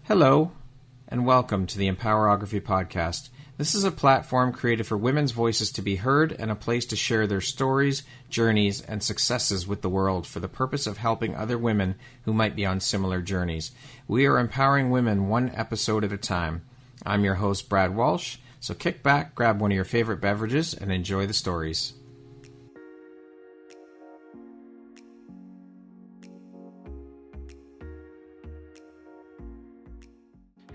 Hello, and welcome to the Empowerography Podcast. This is a platform created for women's voices to be heard and a place to share their stories, journeys, and successes with the world for the purpose of helping other women who might be on similar journeys. We are empowering women one episode at a time. I'm your host, Brad Walsh, so kick back, grab one of your favorite beverages, and enjoy the stories.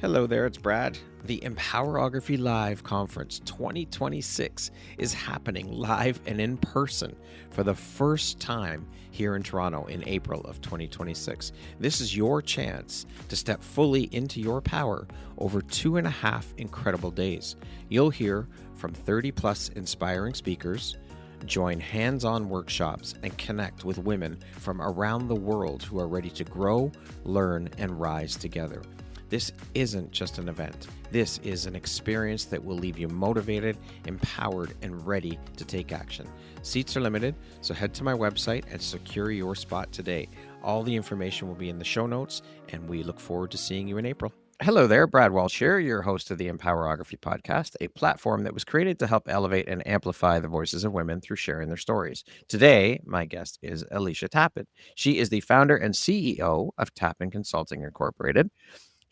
Hello there, it's Brad. The Empowerography Live Conference 2026 is happening live and in person for the first time here in Toronto in April of 2026. This is your chance to step fully into your power over 2.5 incredible days. You'll hear from 30 plus inspiring speakers, join hands-on workshops, and connect with women from around the world who are ready to grow, learn, and rise together. This isn't just an event. This is an experience that will leave you motivated, empowered, and ready to take action. Seats are limited, so head to my website and secure your spot today. All the information will be in the show notes, and we look forward to seeing you in April. Hello there, Brad Walsh here, your host of the Empowerography Podcast, a platform that was created to help elevate and amplify the voices of women through sharing their stories. Today, my guest is Alicia Tappan. She is the founder and CEO of Tappan Consulting Incorporated.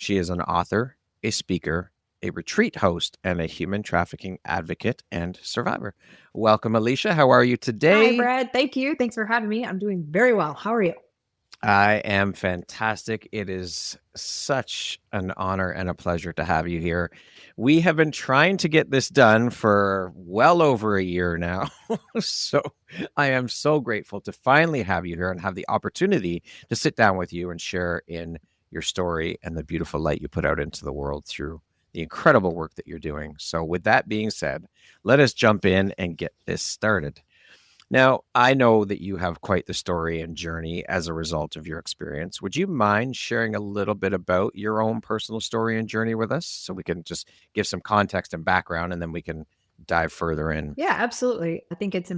She is an author, a speaker, a retreat host, and a human trafficking advocate and survivor. Welcome, Alicia. How are you today? Hi, Brad. Thank you. Thanks for having me. I'm doing very well. How are you? I am fantastic. It is such an honor and a pleasure to have you here. We have been trying to get this done for well over a year now. So I am so grateful to finally have you here and have the opportunity to sit down with you and share in your story and the beautiful light you put out into the world through the incredible work that you're doing. So with that being said, let us jump in and get this started. Now, I know that you have quite the story and journey as a result of your experience. Would you mind sharing a little bit about your own personal story and journey with us so we can just give some context and background, and then we can dive further in? Yeah, absolutely. I think it's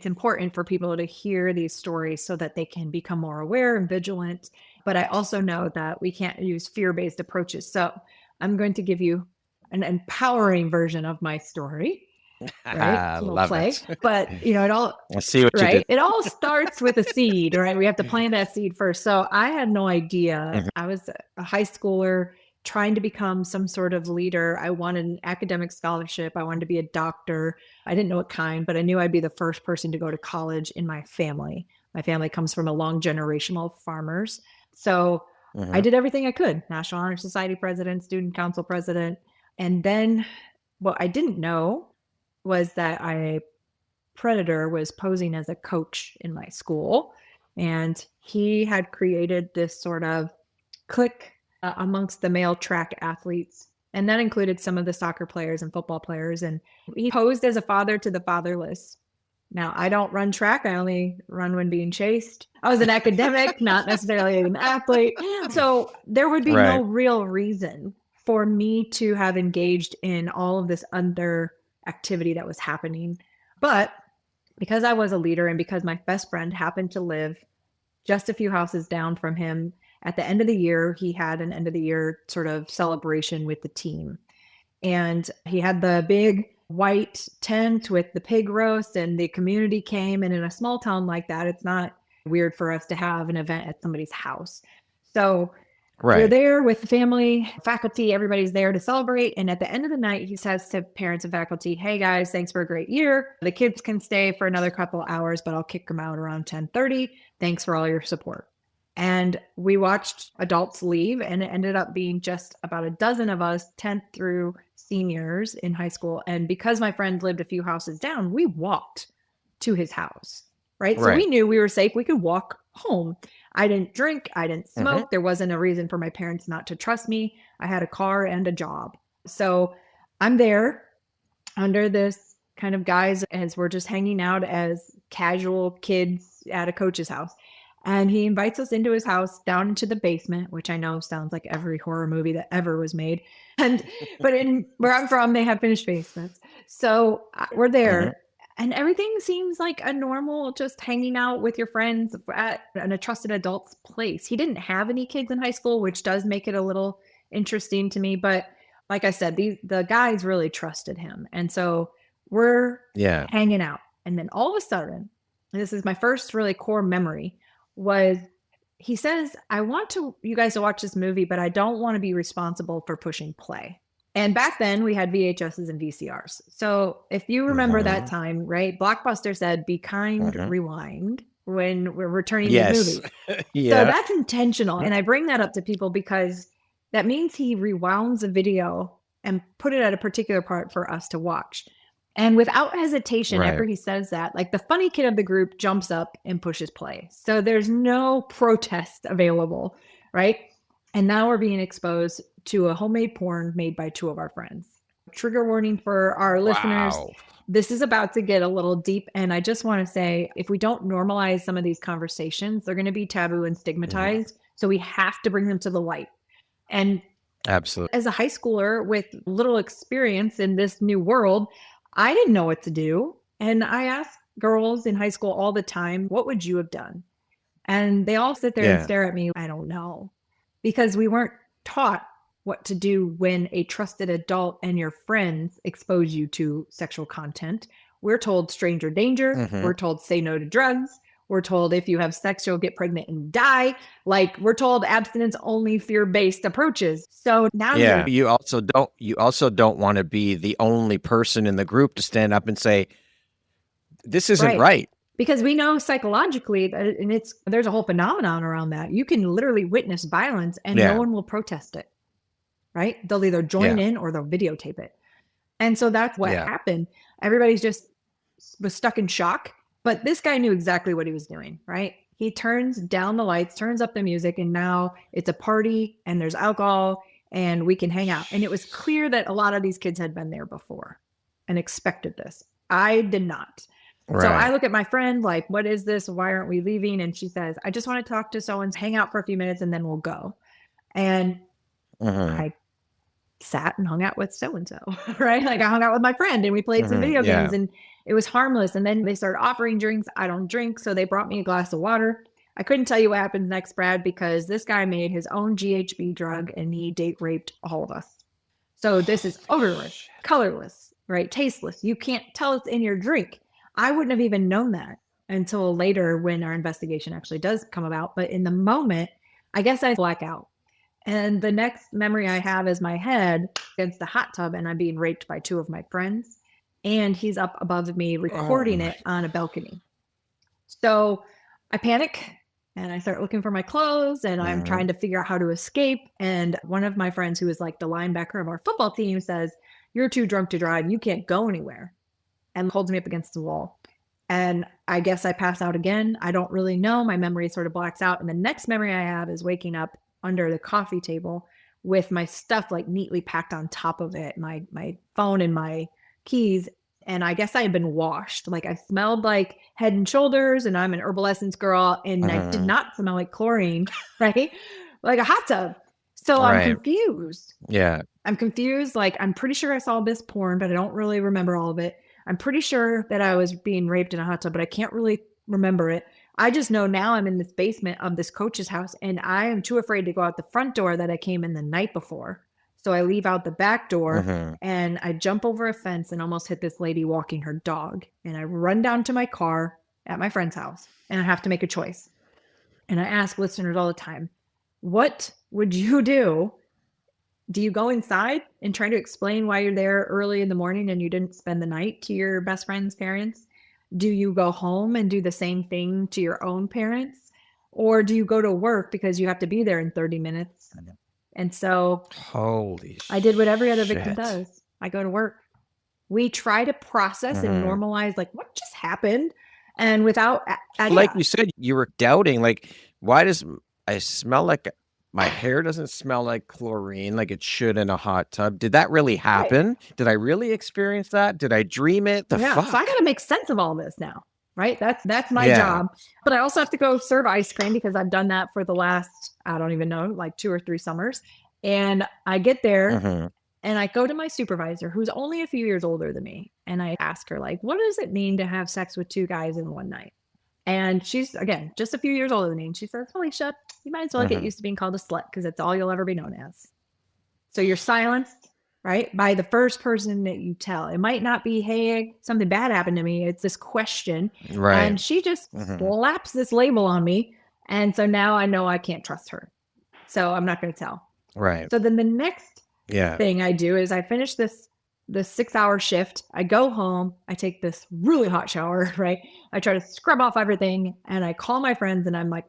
important for people to hear these stories so that they can become more aware and vigilant. But I also know that we can't use fear-based approaches. So I'm going to give you an empowering version of my story. Right? A little play. But it all I see what you did. It all starts with a seed, right? We have to plant that seed first. So I had no idea. Mhm. I was a high schooler trying to become some sort of leader. I wanted an academic scholarship. I wanted to be a doctor. I didn't know what kind, but I knew I'd be the first person to go to college in my family. My family comes from a long generational of farmers. So I did everything I could. National Honor Society president, student council president. And then what I didn't know was that a predator was posing as a coach in my school. And he had created this sort of clique amongst the male track athletes. And that included some of the soccer players and football players. And he posed as a father to the fatherless. Now, I don't run track. I only run when being chased. I was an academic, not necessarily an athlete. So there would be no real reason for me to have engaged in all of this under activity that was happening. But because I was a leader and because my best friend happened to live just a few houses down from him, at the end of the year, he had an end of the year sort of celebration with the team. And he had the big white tent with the pig roast, and the community came. And in a small town like that, it's not weird for us to have an event at somebody's house. So we're there with the family, faculty, everybody's there to celebrate. And at the end of the night, he says to parents and faculty, "Hey guys, thanks for a great year. The kids can stay for another couple hours, but I'll kick them out around 10:30. Thanks for all your support." And we watched adults leave, and it ended up being just about a dozen of us, 10th through seniors in high school. And because my friend lived a few houses down, we walked to his house, right? So we knew we were safe. We could walk home. I didn't drink. I didn't smoke. There wasn't a reason for my parents not to trust me. I had a car and a job. So I'm there under this kind of guise as we're just hanging out as casual kids at a coach's house. And he invites us into his house down into the basement, which I know sounds like every horror movie that ever was made. But in where I'm from, they have finished basements. So we're there. And everything seems like a normal, just hanging out with your friends at a trusted adult's place. He didn't have any kids in high school, which does make it a little interesting to me. But like I said, the guys really trusted him. And so we're hanging out. And then all of a sudden, and this is my first really core memory, was he says, I want you guys to watch this movie, but I don't want to be responsible for pushing play. And back then we had VHSs and VCRs. So if you remember that time, right? Blockbuster said, be kind, rewind when we're returning the movie. So that's intentional. And I bring that up to people because that means he rewounds a video and put it at a particular part for us to watch. And without hesitation, after he says that, like the funny kid of the group jumps up and pushes play. So there's no protest available, right? And now we're being exposed to a homemade porn made by two of our friends. Trigger warning for our listeners. This is about to get a little deep. And I just want to say, if we don't normalize some of these conversations, they're going to be taboo and stigmatized. So we have to bring them to the light. And absolutely, as a high schooler with little experience in this new world, I didn't know what to do. And I asked girls in high school all the time, what would you have done? And they all sit there and stare at me. I don't know. Because we weren't taught what to do when a trusted adult and your friends expose you to sexual content. We're told stranger danger. We're told say no to drugs. We're told if you have sex, you'll get pregnant and die. Like we're told abstinence only fear-based approaches. So now you also don't want to be the only person in the group to stand up and say, this isn't right. Because we know psychologically, and there's a whole phenomenon around that. You can literally witness violence and no one will protest it, right? They'll either join in or they'll videotape it. And so that's what happened. Everybody's was stuck in shock. But this guy knew exactly what he was doing, right? He turns down the lights, turns up the music, and now it's a party and there's alcohol and we can hang out. And it was clear that a lot of these kids had been there before and expected this. I did not. Right. So I look at my friend like, what is this? Why aren't we leaving? And she says, I just want to talk to someone, hang out for a few minutes, and then we'll go. And I sat and hung out with so-and-so, right? Like I hung out with my friend and we played some video games and it was harmless. And then they started offering drinks. I don't drink. So they brought me a glass of water. I couldn't tell you what happened next, Brad, because this guy made his own GHB drug and he date raped all of us. So this is odorless, colorless, right? Tasteless. You can't tell it's in your drink. I wouldn't have even known that until later when our investigation actually does come about. But in the moment, I guess I black out. And the next memory I have is my head against the hot tub and I'm being raped by two of my friends. And he's up above me recording it on a balcony. So I panic and I start looking for my clothes and I'm trying to figure out how to escape. And one of my friends who is like the linebacker of our football team says, you're too drunk to drive. You can't go anywhere. And holds me up against the wall. And I guess I pass out again. I don't really know. My memory sort of blacks out. And the next memory I have is waking up under the coffee table with my stuff like neatly packed on top of it, my phone and my keys. And I guess I had been washed. Like I smelled like Head and Shoulders and I'm an Herbal Essence girl. And I did not smell like chlorine, right? Like a hot tub. So I'm confused. Yeah. I'm confused. Like I'm pretty sure I saw this porn, but I don't really remember all of it. I'm pretty sure that I was being raped in a hot tub, but I can't really remember it. I just know now I'm in this basement of this coach's house and I am too afraid to go out the front door that I came in the night before. So I leave out the back door and I jump over a fence and almost hit this lady walking her dog. And I run down to my car at my friend's house and I have to make a choice. And I ask listeners all the time, what would you do? Do you go inside and try to explain why you're there early in the morning and you didn't spend the night to your best friend's parents? Do you go home and do the same thing to your own parents? Or do you go to work because you have to be there in 30 minutes? And so I did what every other victim does. I go to work. We try to process and normalize like what just happened. And without like you said, you were doubting, like, why does I smell like my hair doesn't smell like chlorine like it should in a hot tub? Did that really happen? Right. Did I really experience that? Did I dream it? Fuck? So I got to make sense of all this now, right? That's my job. But I also have to go serve ice cream because I've done that for the last, I don't even know, like 2 or 3 summers. And I get there and I go to my supervisor who's only a few years older than me. And I ask her like, what does it mean to have sex with 2 guys in one night? And she's, again, just a few years older than me. And she says, Alicia, you might as well get used to being called a slut because it's all you'll ever be known as. So you're silenced, right, by the first person that you tell. It might not be, hey, something bad happened to me. It's this question. Right. And she just slaps this label on me. And so now I know I can't trust her. So I'm not going to tell. Right. So then the next thing I do is I finish this 6-hour shift. I go home. I take this really hot shower, right? I try to scrub off everything and I call my friends and I'm like,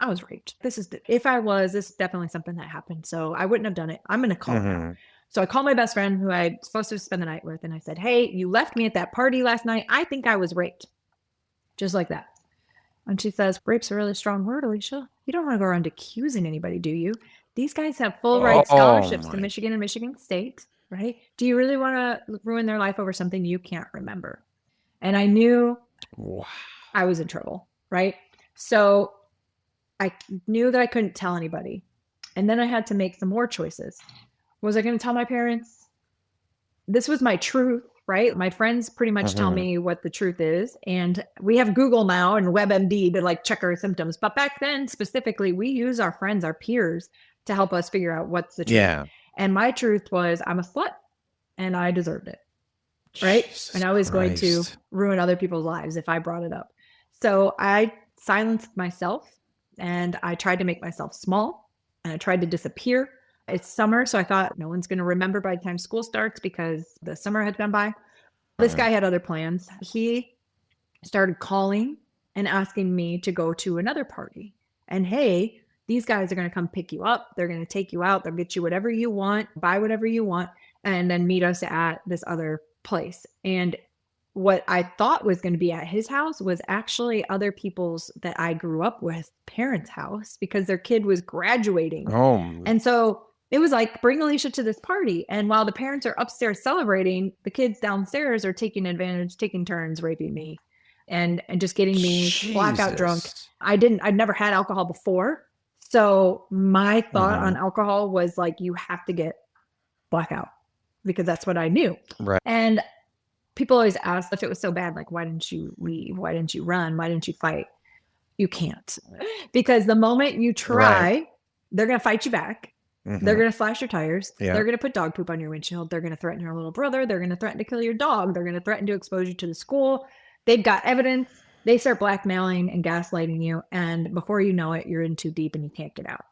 I was raped. This is definitely something that happened. So I wouldn't have done it. I'm going to call her now. So I call my best friend who I'm supposed to spend the night with. And I said, hey, you left me at that party last night. I think I was raped. Just like that. And she says, rape's a really strong word, Alicia. You don't want to go around accusing anybody, do you? These guys have full ride scholarships to Michigan and Michigan State, right? Do you really want to ruin their life over something you can't remember? And I knew I was in trouble, right? So I knew that I couldn't tell anybody. And then I had to make some more choices. Was I going to tell my parents? This was my truth, right? My friends pretty much tell me what the truth is. And we have Google now and WebMD to like check our symptoms. But back then, specifically, we use our friends, our peers, to help us figure out what's the truth. Yeah. And my truth was I'm a slut and I deserved it, right? Jesus and I was going to Christ. ruin other people's lives if I brought it up. So I silenced myself and I tried to make myself small and I tried to disappear. It's summer, so I thought no one's going to remember by the time school starts because the summer had gone by. This guy had other plans. He started calling and asking me to go to another party. And hey, these guys are going to come pick you up. They're going to take you out. They'll get you whatever you want, buy whatever you want, and then meet us at this other place. And what I thought was going to be at his house was actually other people's that I grew up with parents' house because their kid was graduating. And so it was like, bring Alicia to this party. And while the parents are upstairs celebrating, the kids downstairs are taking turns raping me and just getting me blackout drunk. I'd never had alcohol before. So my thought on alcohol was like, you have to get blackout because that's what I knew. Right. And people always ask if it was so bad, like, why didn't you leave? Why didn't you run? Why didn't you fight? You can't. Because the moment you try, they're going to fight you back. They're going to slash your tires. They're going to put dog poop on your windshield. They're going to threaten your little brother. They're going to threaten to kill your dog. They're going to threaten to expose you to the school. They've got evidence. They start blackmailing and gaslighting you. And before you know it, you're in too deep and you can't get out.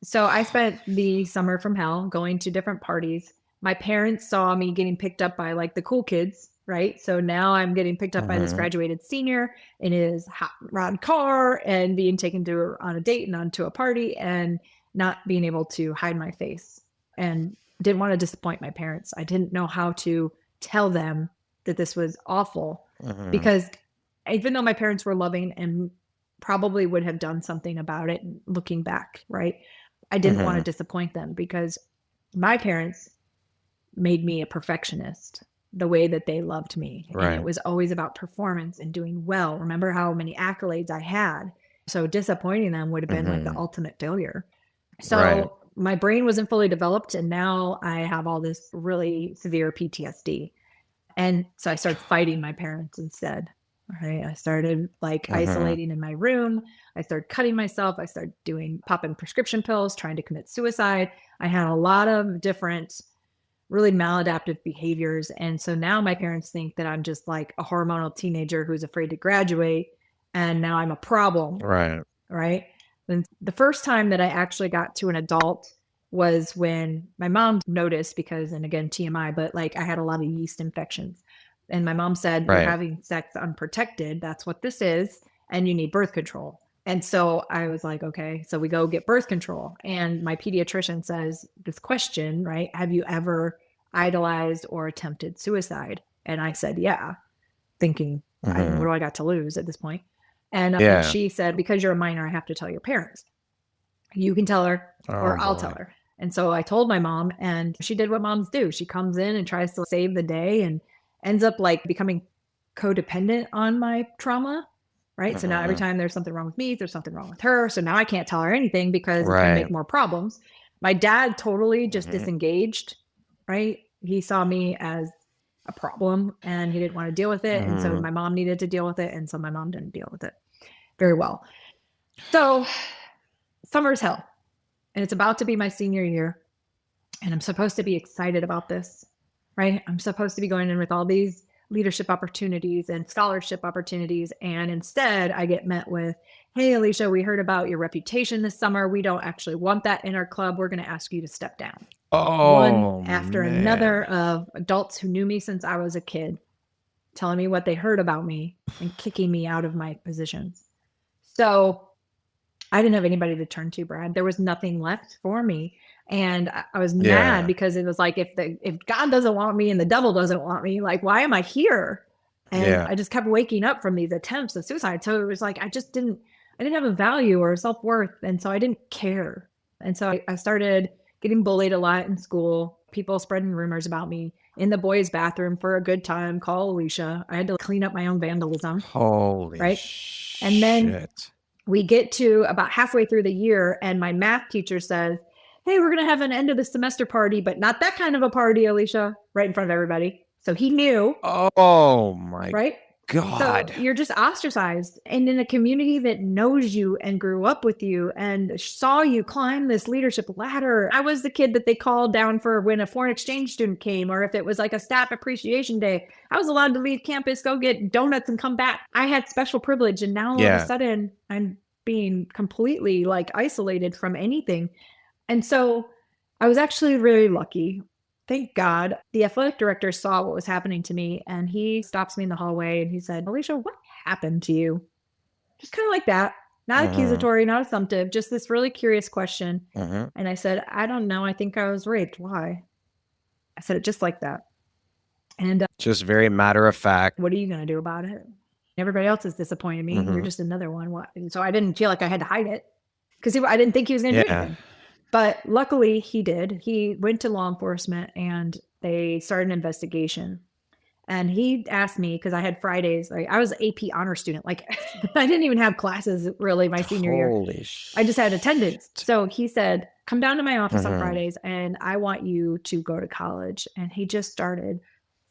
So I spent the summer from hell going to different parties. My parents saw me getting picked up by like the cool kids, right? So now I'm getting picked up by this graduated senior in his hot rod car and being taken on a date and onto a party and not being able to hide my face and didn't want to disappoint my parents. I didn't know how to tell them that this was awful because even though my parents were loving and probably would have done something about it looking back, right? I didn't want to disappoint them because my parents made me a perfectionist the way that they loved me. Right. And it was always about performance and doing well. Remember how many accolades I had. So disappointing them would have been like the ultimate failure. So my brain wasn't fully developed and now I have all this really severe PTSD. And so I started fighting my parents instead. Right. I started like isolating in my room. I started cutting myself. I started popping prescription pills, trying to commit suicide. I had a lot of different really maladaptive behaviors. And so now my parents think that I'm just like a hormonal teenager who's afraid to graduate. And now I'm a problem. Right. Then the first time that I actually got to an adult was when my mom noticed because, and again, TMI, but like I had a lot of yeast infections. And my mom said, you're having sex unprotected. That's what this is. And you need birth control. And so I was like, okay, so we go get birth control. And my pediatrician says this question, right? Have you ever idolized or attempted suicide? And I said, yeah, thinking, what do I got to lose at this point? And she said, because you're a minor, I have to tell your parents. You can tell her or I'll tell her. And so I told my mom and she did what moms do. She comes in and tries to save the day and ends up like becoming codependent on my trauma. Right. So now every time there's something wrong with me, there's something wrong with her. So now I can't tell her anything because it's going to make more problems. My dad totally just disengaged. Right. He saw me as a problem and he didn't want to deal with it. And so my mom needed to deal with it. And so my mom didn't deal with it very well. So summer's hell and it's about to be my senior year. And I'm supposed to be excited about this, right? I'm supposed to be going in with all these leadership opportunities and scholarship opportunities. And instead, I get met with, hey, Alicia, we heard about your reputation this summer. We don't actually want that in our club. We're going to ask you to step down. Oh, One after man. another of adults who knew me since I was a kid telling me what they heard about me and kicking me out of my positions. So I didn't have anybody to turn to, Brad. There was nothing left for me. And I was mad because it was like, if God doesn't want me and the devil doesn't want me, like, why am I here? And I just kept waking up from these attempts of suicide. So it was like, I didn't have a value or self-worth. And so I didn't care. And so I started getting bullied a lot in school, people spreading rumors about me in the boys' bathroom for a good time. Call Alicia. I had to clean up my own vandalism. Holy shit. And then we get to about halfway through the year, and my math teacher says, hey, we're going to have an end of the semester party, but not that kind of a party, Alicia, right in front of everybody. So he knew. Oh, my right? God. So you're just ostracized. And in a community that knows you and grew up with you and saw you climb this leadership ladder. I was the kid that they called down for when a foreign exchange student came, or if it was like a staff appreciation day. I was allowed to leave campus, go get donuts and come back. I had special privilege. And now all of a sudden I'm being completely like isolated from anything. And so I was actually really lucky. Thank God. The athletic director saw what was happening to me, and he stops me in the hallway and he said, Alicia, what happened to you? Just kind of like that. Not accusatory, not assumptive, just this really curious question. And I said, I don't know. I think I was raped. Why? I said it just like that. And just very matter of fact. What are you going to do about it? Everybody else is disappointed me. You're just another one. What? And so I didn't feel like I had to hide it because I didn't think he was going to do anything. But luckily he did. He went to law enforcement and they started an investigation. And he asked me, because I had Fridays, like I was an AP honor student. Like I didn't even have classes really my senior year. I just had attendance. So he said, come down to my office on Fridays and I want you to go to college. And he just started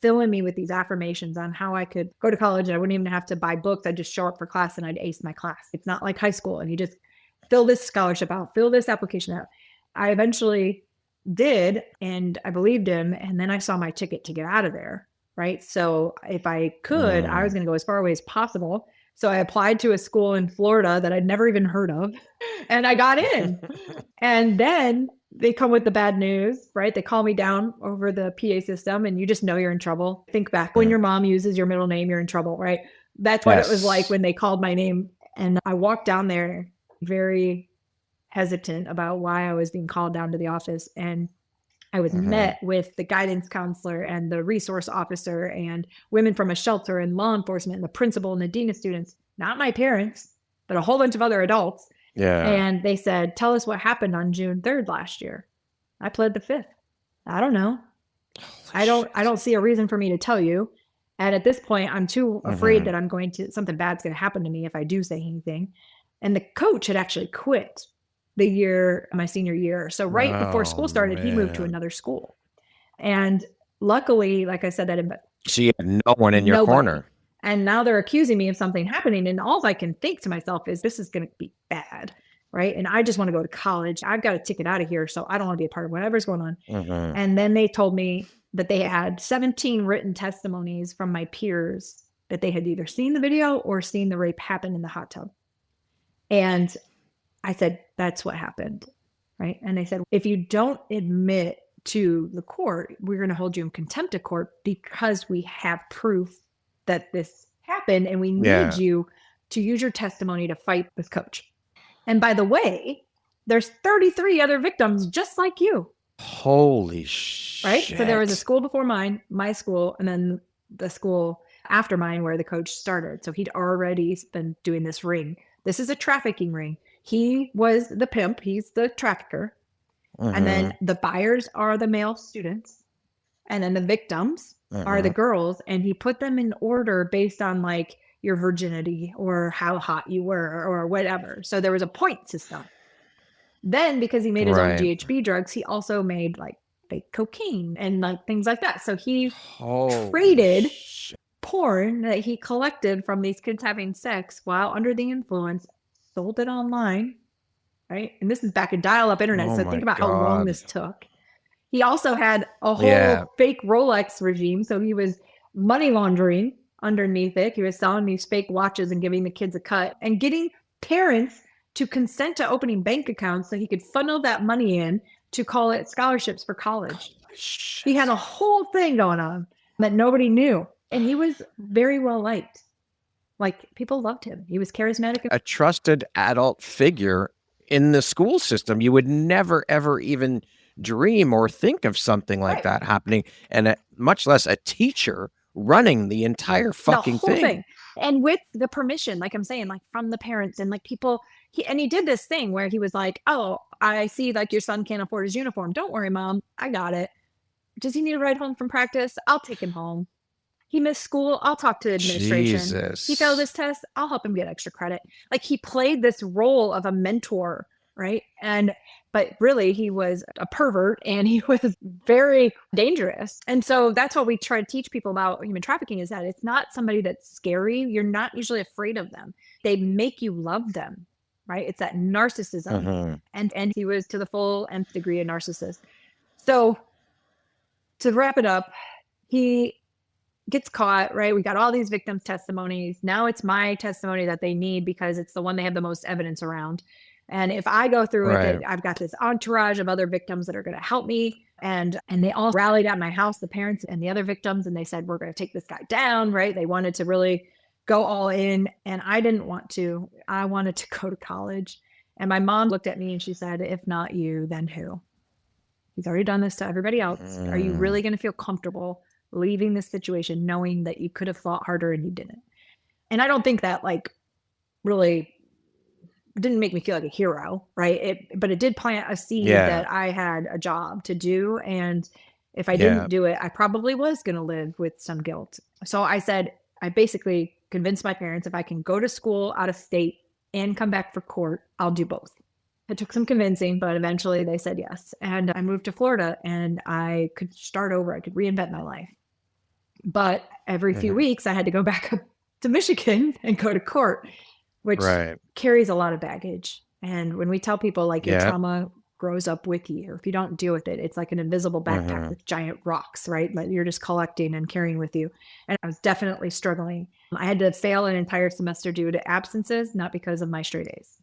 filling me with these affirmations on how I could go to college. And I wouldn't even have to buy books. I'd just show up for class and I'd ace my class. It's not like high school. And he just fill this scholarship out, fill this application out. I eventually did, and I believed him. And then I saw my ticket to get out of there, right? So if I could, I was going to go as far away as possible. So I applied to a school in Florida that I'd never even heard of, and I got in. And then they come with the bad news, right? They call me down over the PA system, and you just know you're in trouble. Think back when your mom uses your middle name, you're in trouble, right? That's what it was like when they called my name. And I walked down there very hesitant about why I was being called down to the office. And I was met with the guidance counselor and the resource officer and women from a shelter and law enforcement and the principal and the dean of students, not my parents, but a whole bunch of other adults. And they said, tell us what happened on June 3rd last year. I pled the fifth. I don't know. I don't see a reason for me to tell you. And at this point, I'm too afraid that something bad's going to happen to me if I do say anything. And the coach had actually quit my senior year. So right before school started, he moved to another school. And luckily, like I said, so you had no one in your corner. And now they're accusing me of something happening. And all I can think to myself is, this is going to be bad. Right. And I just want to go to college. I've got a ticket out of here. So I don't want to be a part of whatever's going on. And then they told me that they had 17 written testimonies from my peers that they had either seen the video or seen the rape happen in the hot tub. And I said, that's what happened, right? And they said, if you don't admit to the court, we're going to hold you in contempt of court because we have proof that this happened and we need you to use your testimony to fight this coach. And by the way, there's 33 other victims just like you. Holy shit. Right? So there was a school before mine, my school, and then the school after mine where the coach started. So he'd already been doing this ring. This is a trafficking ring. He was the pimp. He's the trafficker. And then the buyers are the male students. And then the victims are the girls. And he put them in order based on like your virginity or how hot you were or whatever. So there was a point system. Then because he made his own GHB drugs, he also made like fake cocaine and like things like that. So he traded porn that he collected from these kids having sex while under the influence, sold it online, right? And this is back in dial-up internet. So think about how long this took. He also had a whole Yeah. fake Rolex regime. So he was money laundering underneath it. He was selling these fake watches and giving the kids a cut and getting parents to consent to opening bank accounts so he could funnel that money in to call it scholarships for college. Shit. He had a whole thing going on that nobody knew. And he was very well liked. Like, people loved him. He was charismatic. A trusted adult figure in the school system. You would never, ever even dream or think of something like that happening, and much less a teacher running the entire fucking thing. And with the permission, like I'm saying, like from the parents and like people, he did this thing where he was like, oh, I see like your son can't afford his uniform. Don't worry, mom. I got it. Does he need a ride home from practice? I'll take him home. He missed school. I'll talk to the administration. Jesus. He failed this test. I'll help him get extra credit. Like, he played this role of a mentor, right? But really he was a pervert and he was very dangerous. And so that's what we try to teach people about human trafficking, is that it's not somebody that's scary. You're not usually afraid of them. They make you love them, right? It's that narcissism. And he was to the full nth degree a narcissist. So to wrap it up, he gets caught, right? We got all these victims' testimonies. Now it's my testimony that they need because it's the one they have the most evidence around. And if I go through with it, I've got this entourage of other victims that are going to help me. And they all rallied at my house, the parents and the other victims, and they said, we're going to take this guy down, right? They wanted to really go all in. And I didn't want to. I wanted to go to college. And my mom looked at me and she said, if not you, then who? He's already done this to everybody else. Are you really going to feel comfortable leaving this situation knowing that you could have fought harder and you didn't? And I don't think that like really didn't make me feel like a hero, right? But it did plant a seed that I had a job to do. And if I didn't do it, I probably was going to live with some guilt. So I said, I basically convinced my parents, if I can go to school out of state and come back for court, I'll do both. It took some convincing, but eventually they said yes. And I moved to Florida and I could start over. I could reinvent my life. But every few weeks I had to go back up to Michigan and go to court, which carries a lot of baggage. And when we tell people like your trauma grows up with you, if you don't deal with it, it's like an invisible backpack with giant rocks, right? That you're just collecting and carrying with you. And I was definitely struggling. I had to fail an entire semester due to absences, not because of my straight A's.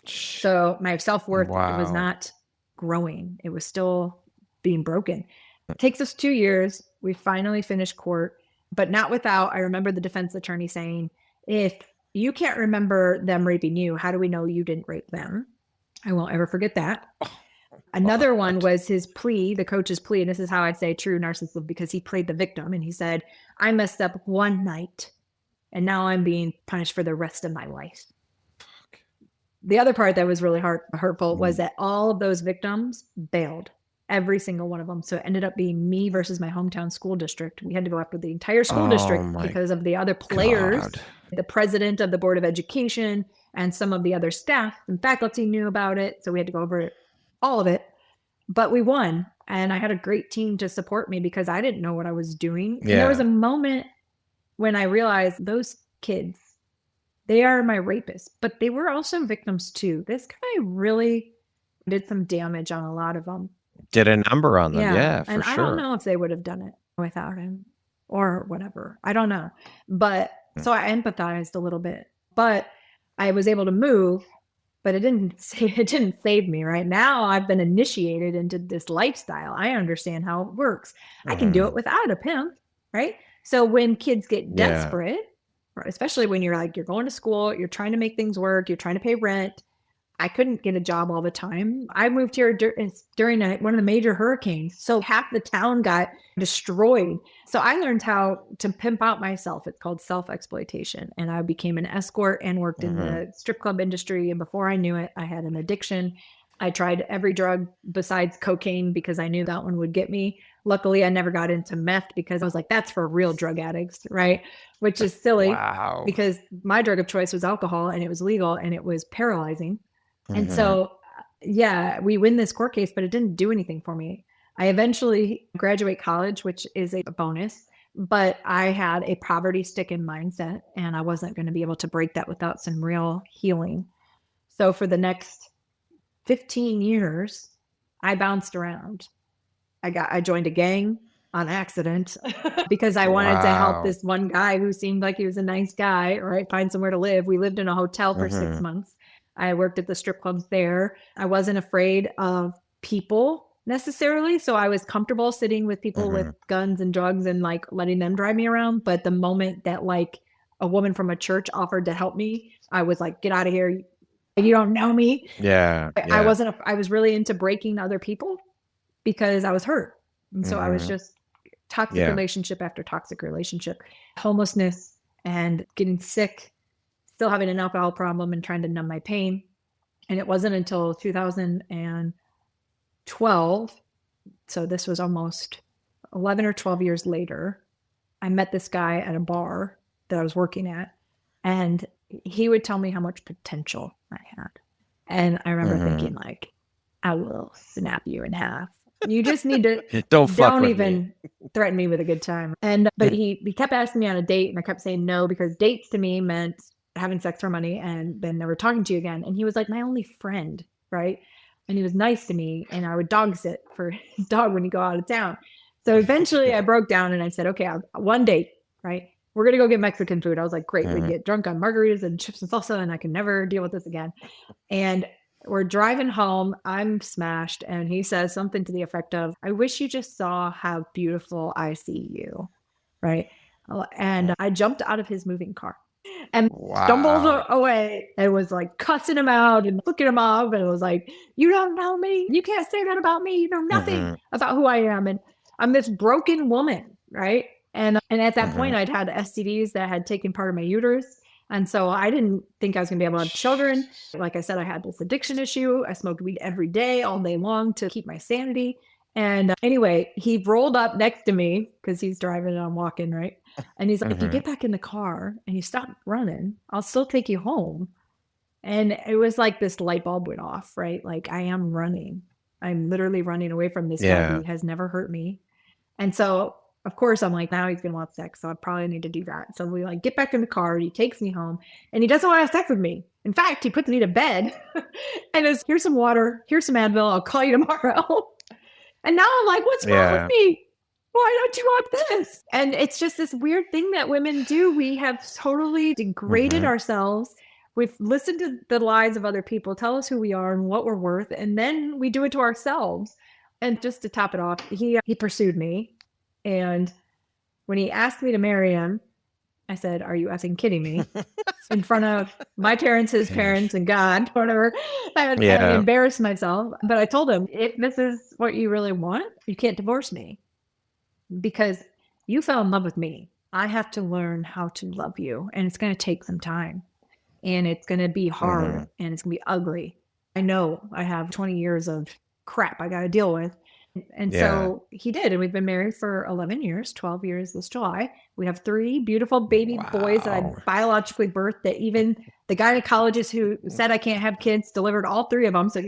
So my self-worth was not growing. It was still being broken. It takes us 2 years. We finally finished court, but not without, I remember the defense attorney saying, if you can't remember them raping you, how do we know you didn't rape them? I won't ever forget that. Another one was his plea, the coach's plea. And this is how I'd say true narcissism, because he played the victim and he said, I messed up one night and now I'm being punished for the rest of my life. The other part that was really hurtful was that all of those victims bailed, every single one of them. So it ended up being me versus my hometown school district. We had to go after the entire school district because of the other players, the president of the Board of Education, and some of the other staff and faculty knew about it. So we had to go over all of it. But we won. And I had a great team to support me because I didn't know what I was doing. And there was a moment when I realized those kids, they are my rapists, but they were also victims too. This guy really did some damage on a lot of them. Did a number on them, for and sure. I don't know if they would have done it without him or whatever. I don't know. But so I empathized a little bit, but I was able to move, but it didn't save me. Right now, I've been initiated into this lifestyle. I understand how it works. I can do it without a pimp, right? So when kids get desperate, especially when you're going to school, you're trying to make things work, you're trying to pay rent. I couldn't get a job all the time. I moved here during one of the major hurricanes. So half the town got destroyed. So I learned how to pimp out myself. It's called self-exploitation. And I became an escort and worked in the strip club industry. And before I knew it, I had an addiction. I tried every drug besides cocaine because I knew that one would get me. Luckily, I never got into meth because I was like, that's for real drug addicts, right? Which is silly because my drug of choice was alcohol and it was legal and it was paralyzing. And so, we win this court case, but it didn't do anything for me. I eventually graduate college, which is a bonus, but I had a poverty-stricken mindset and I wasn't going to be able to break that without some real healing. So for the next 15 years, I bounced around. I joined a gang on accident because I wanted to help this one guy who seemed like he was a nice guy, right? Find somewhere to live. We lived in a hotel for 6 months. I worked at the strip clubs there. I wasn't afraid of people necessarily. So I was comfortable sitting with people with guns and drugs and like letting them drive me around. But the moment that like a woman from a church offered to help me, I was like, get out of here. You don't know me. Yeah. I was really into breaking other people because I was hurt. And so I was just toxic relationship after toxic relationship, homelessness and getting sick, still having an alcohol problem and trying to numb my pain. And it wasn't until 2012, so this was almost 11 or 12 years later, I met this guy at a bar that I was working at, and he would tell me how much potential I had. And I remember thinking like, I will snap you in half. You just need to don't even threaten me with a good time. And but he kept asking me on a date, and I kept saying no because dates to me meant having sex for money and then never talking to you again. And he was like my only friend, right? And he was nice to me, and I would dog sit for his dog when he go out of town. So eventually I broke down and I said, okay, one date, right? We're going to go get Mexican food. I was like, great. We get drunk on margaritas and chips and salsa, and I can never deal with this again. And we're driving home. I'm smashed. And he says something to the effect of, I wish you just saw how beautiful I see you. Right. And I jumped out of his moving car and stumbled away and was like cussing him out and looking him up. And it was like, you don't know me. You can't say that about me. You know nothing about who I am. And I'm this broken woman. Right. And at that point, I'd had STDs that had taken part of my uterus. And so I didn't think I was going to be able to have children. Like I said, I had this addiction issue. I smoked weed every day, all day long to keep my sanity. And anyway, he rolled up next to me because he's driving and I'm walking, right? And he's like, if you get back in the car and you stop running, I'll still take you home. And it was like this light bulb went off, right? Like I am running. I'm literally running away from this guy who has never hurt me. And so of course, I'm like, now he's going to want sex. So I probably need to do that. So we like get back in the car. He takes me home and he doesn't want to have sex with me. In fact, he puts me to bed and goes, here's some water. Here's some Advil. I'll call you tomorrow. And now I'm like, what's wrong with me? Why don't you want this? And it's just this weird thing that women do. We have totally degraded ourselves. We've listened to the lies of other people, tell us who we are and what we're worth. And then we do it to ourselves. And just to top it off, he pursued me. And when he asked me to marry him, I said, are you effing kidding me? In front of my parents, his parents, and God, whatever. And I embarrassed myself. But I told him, if this is what you really want, you can't divorce me. Because you fell in love with me. I have to learn how to love you. And it's going to take some time. And it's going to be hard. And it's going to be ugly. I know I have 20 years of crap I got to deal with. And so he did. And we've been married for 11 years, 12 years this July. We have 3 beautiful baby boys that I biologically birthed, that even the gynecologist who said I can't have kids delivered all 3 of them. So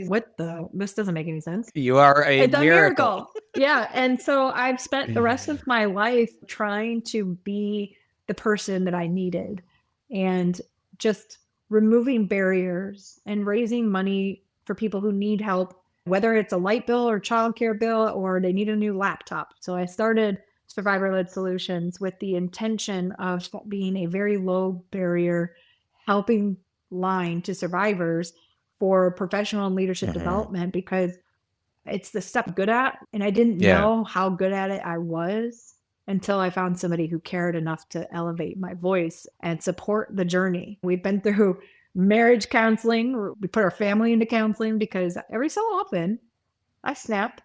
this doesn't make any sense. You are it's a miracle. Yeah. And so I've spent the rest of my life trying to be the person that I needed and just removing barriers and raising money for people who need help, whether it's a light bill or childcare bill or they need a new laptop. So I started Survivor-Led Solutions with the intention of being a very low barrier helping line to survivors for professional and leadership development, because it's the stuff I'm good at. And I didn't know how good at it I was until I found somebody who cared enough to elevate my voice and support the journey. We've been through marriage counseling. We put our family into counseling because every so often I snap.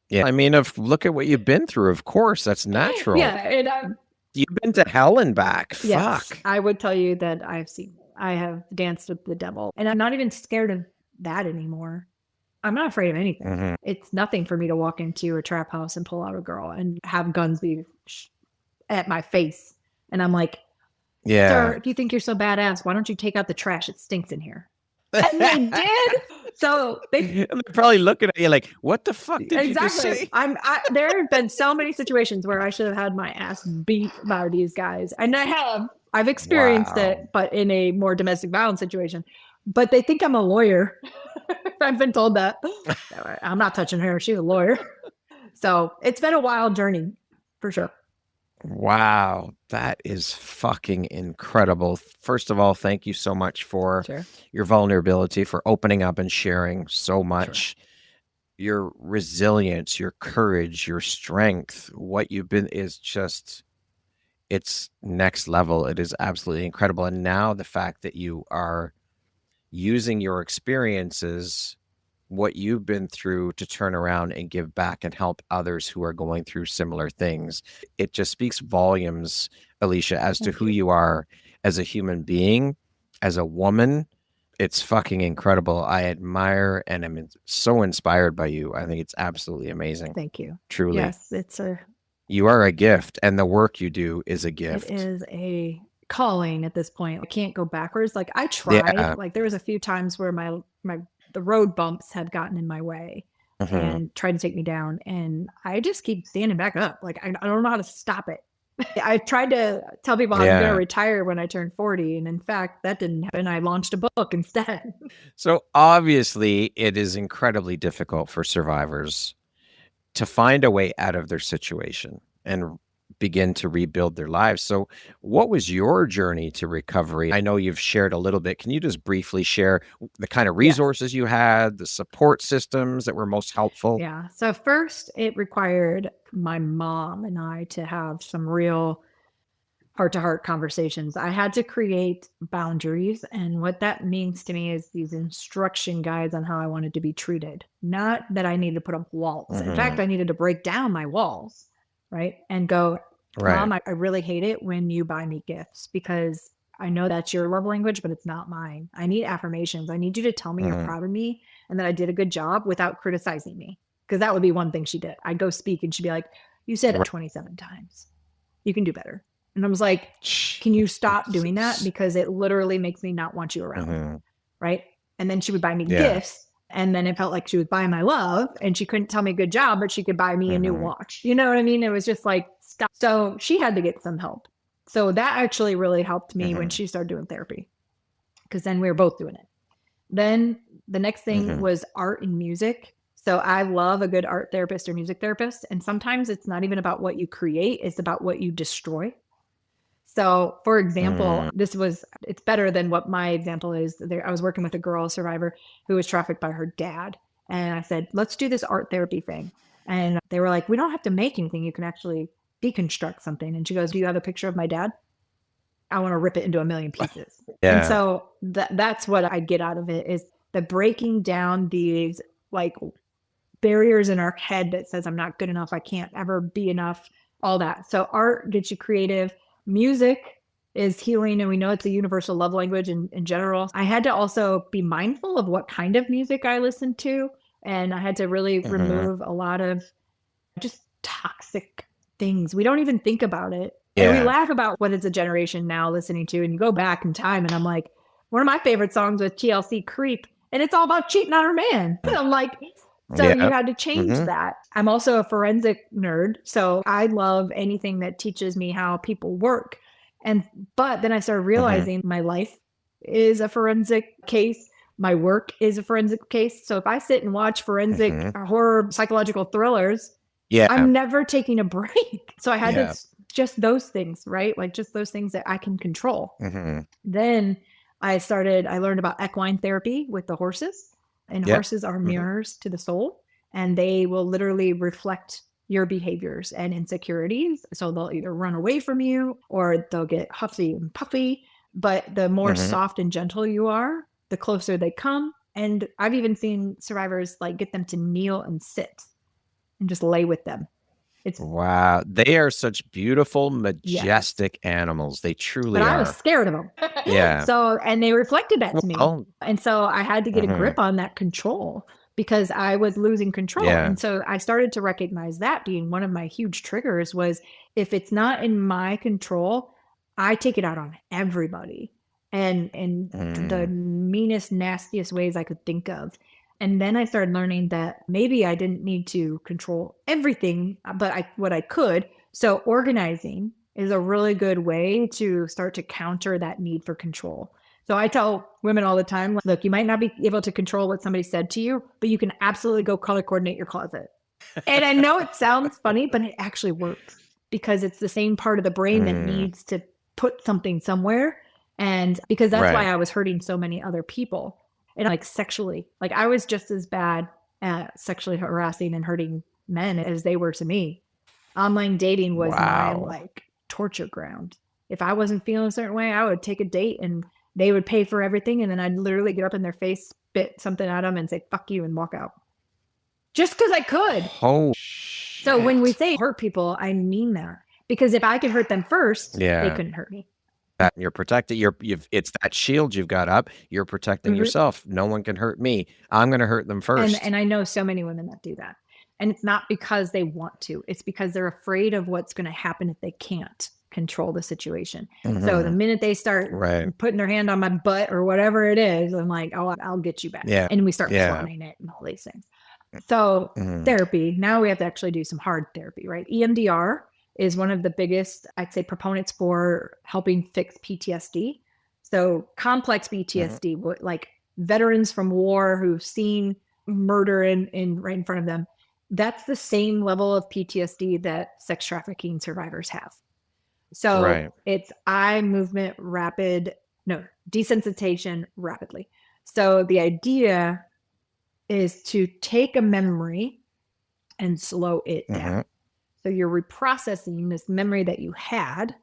Yeah. I mean, look at what you've been through. Of course, that's natural. Yeah. And you've been to hell and back. Yes, Fuck. I would tell you that I have danced with the devil, and I'm not even scared of that anymore. I'm not afraid of anything. It's nothing for me to walk into a trap house and pull out a girl and have guns be at my face. And I'm like, sir, if you think you're so badass, why don't you take out the trash? It stinks in here. And they did. So they're probably looking at you like, what the fuck did you just say? There have been so many situations where I should have had my ass beat by these guys. And I've experienced it, but in a more domestic violence situation. But they think I'm a lawyer. I've been told that. I'm not touching her. She's a lawyer. So it's been a wild journey for sure. Wow, that is fucking incredible. First of all, thank you so much for your vulnerability, for opening up and sharing so much. Your resilience, your courage, your strength, what you've been is just, it's next level. It is absolutely incredible. And now the fact that you are using your experiences, what you've been through, to turn around and give back and help others who are going through similar things. It just speaks volumes, Alicia, as to who you are as a human being, as a woman. It's fucking incredible. I admire and am so inspired by you. I think it's absolutely amazing. Thank you. Truly. Yes, you are a gift, and the work you do is a gift. It is a calling at this point. I can't go backwards. Like I tried, like there was a few times where the road bumps had gotten in my way and tried to take me down. And I just keep standing back up. Like I don't know how to stop it. I tried to tell people I was going to retire when I turned 40. And in fact, that didn't happen. I launched a book instead. So obviously it is incredibly difficult for survivors to find a way out of their situation and begin to rebuild their lives. So what was your journey to recovery? I know you've shared a little bit. Can you just briefly share the kind of resources you had, the support systems that were most helpful? Yeah. So first it required my mom and I to have some real heart-to-heart conversations. I had to create boundaries. And what that means to me is these instruction guides on how I wanted to be treated. Not that I needed to put up walls. In fact, I needed to break down my walls, right? And go, Mom, I really hate it when you buy me gifts because I know that's your love language, but it's not mine. I need affirmations. I need you to tell me you're proud of me and that I did a good job without criticizing me. Because that would be one thing she did. I'd go speak and she'd be like, you said it 27 times. You can do better. And I was like, can you stop doing that? Because it literally makes me not want you around. Right. And then she would buy me gifts. And then it felt like she was buying my love and she couldn't tell me good job, but she could buy me a new watch. You know what I mean? It was just like, stop. So she had to get some help. So that actually really helped me when she started doing therapy. Because then we were both doing it. Then the next thing was art and music. So I love a good art therapist or music therapist. And sometimes it's not even about what you create, it's about what you destroy. So for example, it's better than what my example is. I was working with a girl survivor who was trafficked by her dad. And I said, let's do this art therapy thing. And they were like, we don't have to make anything. You can actually deconstruct something. And she goes, do you have a picture of my dad? I want to rip it into a million pieces. And so that's what I get out of it is the breaking down these like barriers in our head that says I'm not good enough. I can't ever be enough, all that. So art gets you creative. Music is healing, and we know it's a universal love language in general. I had to also be mindful of what kind of music I listened to, and I had to really remove a lot of just toxic things. We don't even think about it. And we laugh about what is a generation now listening to, and you go back in time, and I'm like, one of my favorite songs was TLC Creep, and it's all about cheating on her man. And I'm like, so you had to change that. I'm also a forensic nerd. So I love anything that teaches me how people work. But then I started realizing my life is a forensic case. My work is a forensic case. So if I sit and watch forensic horror psychological thrillers, I'm never taking a break. So I had to just those things, right? Like just those things that I can control. Then I learned about equine therapy with the horses. And horses are mirrors to the soul, and they will literally reflect your behaviors and insecurities. So they'll either run away from you or they'll get huffy and puffy. But the more soft and gentle you are, the closer they come. And I've even seen survivors like get them to kneel and sit and just lay with them. Wow. They are such beautiful, majestic animals. They truly are. But I was scared of them. So, and they reflected that to me. And so I had to get a grip on that control because I was losing control. And so I started to recognize that being one of my huge triggers was if it's not in my control, I take it out on everybody and in the meanest, nastiest ways I could think of. And then I started learning that maybe I didn't need to control everything, but what I could. So organizing is a really good way to start to counter that need for control. So I tell women all the time, look, you might not be able to control what somebody said to you, but you can absolutely go color coordinate your closet. And I know it sounds funny, but it actually works because it's the same part of the brain that needs to put something somewhere. And because that's why Right. I was hurting so many other people. And like sexually, like I was just as bad at sexually harassing and hurting men as they were to me. Online dating was my Wow. like torture ground. If I wasn't feeling a certain way, I would take a date and they would pay for everything. And then I'd literally get up in their face, spit something at them and say, fuck you, and walk out. Just because I could. Oh, So when we shit. say hurt people, I mean that. Because if I could hurt them first, they couldn't hurt me. That you're protected. It's that shield you've got up. You're protecting yourself. No one can hurt me. I'm going to hurt them first. And I know so many women that do that. And it's not because they want to. It's because they're afraid of what's going to happen if they can't control the situation. So the minute they start putting their hand on my butt or whatever it is, I'm like, oh, I'll get you back. Yeah. And we start planning it and all these things. So therapy, now we have to actually do some hard therapy, right? EMDR is one of the biggest, I'd say, proponents for helping fix PTSD. So complex PTSD, like veterans from war who've seen murder right in front of them, that's the same level of PTSD that sex trafficking survivors have. So it's eye movement desensitization rapidly. So the idea is to take a memory and slow it down. So you're reprocessing this memory that you had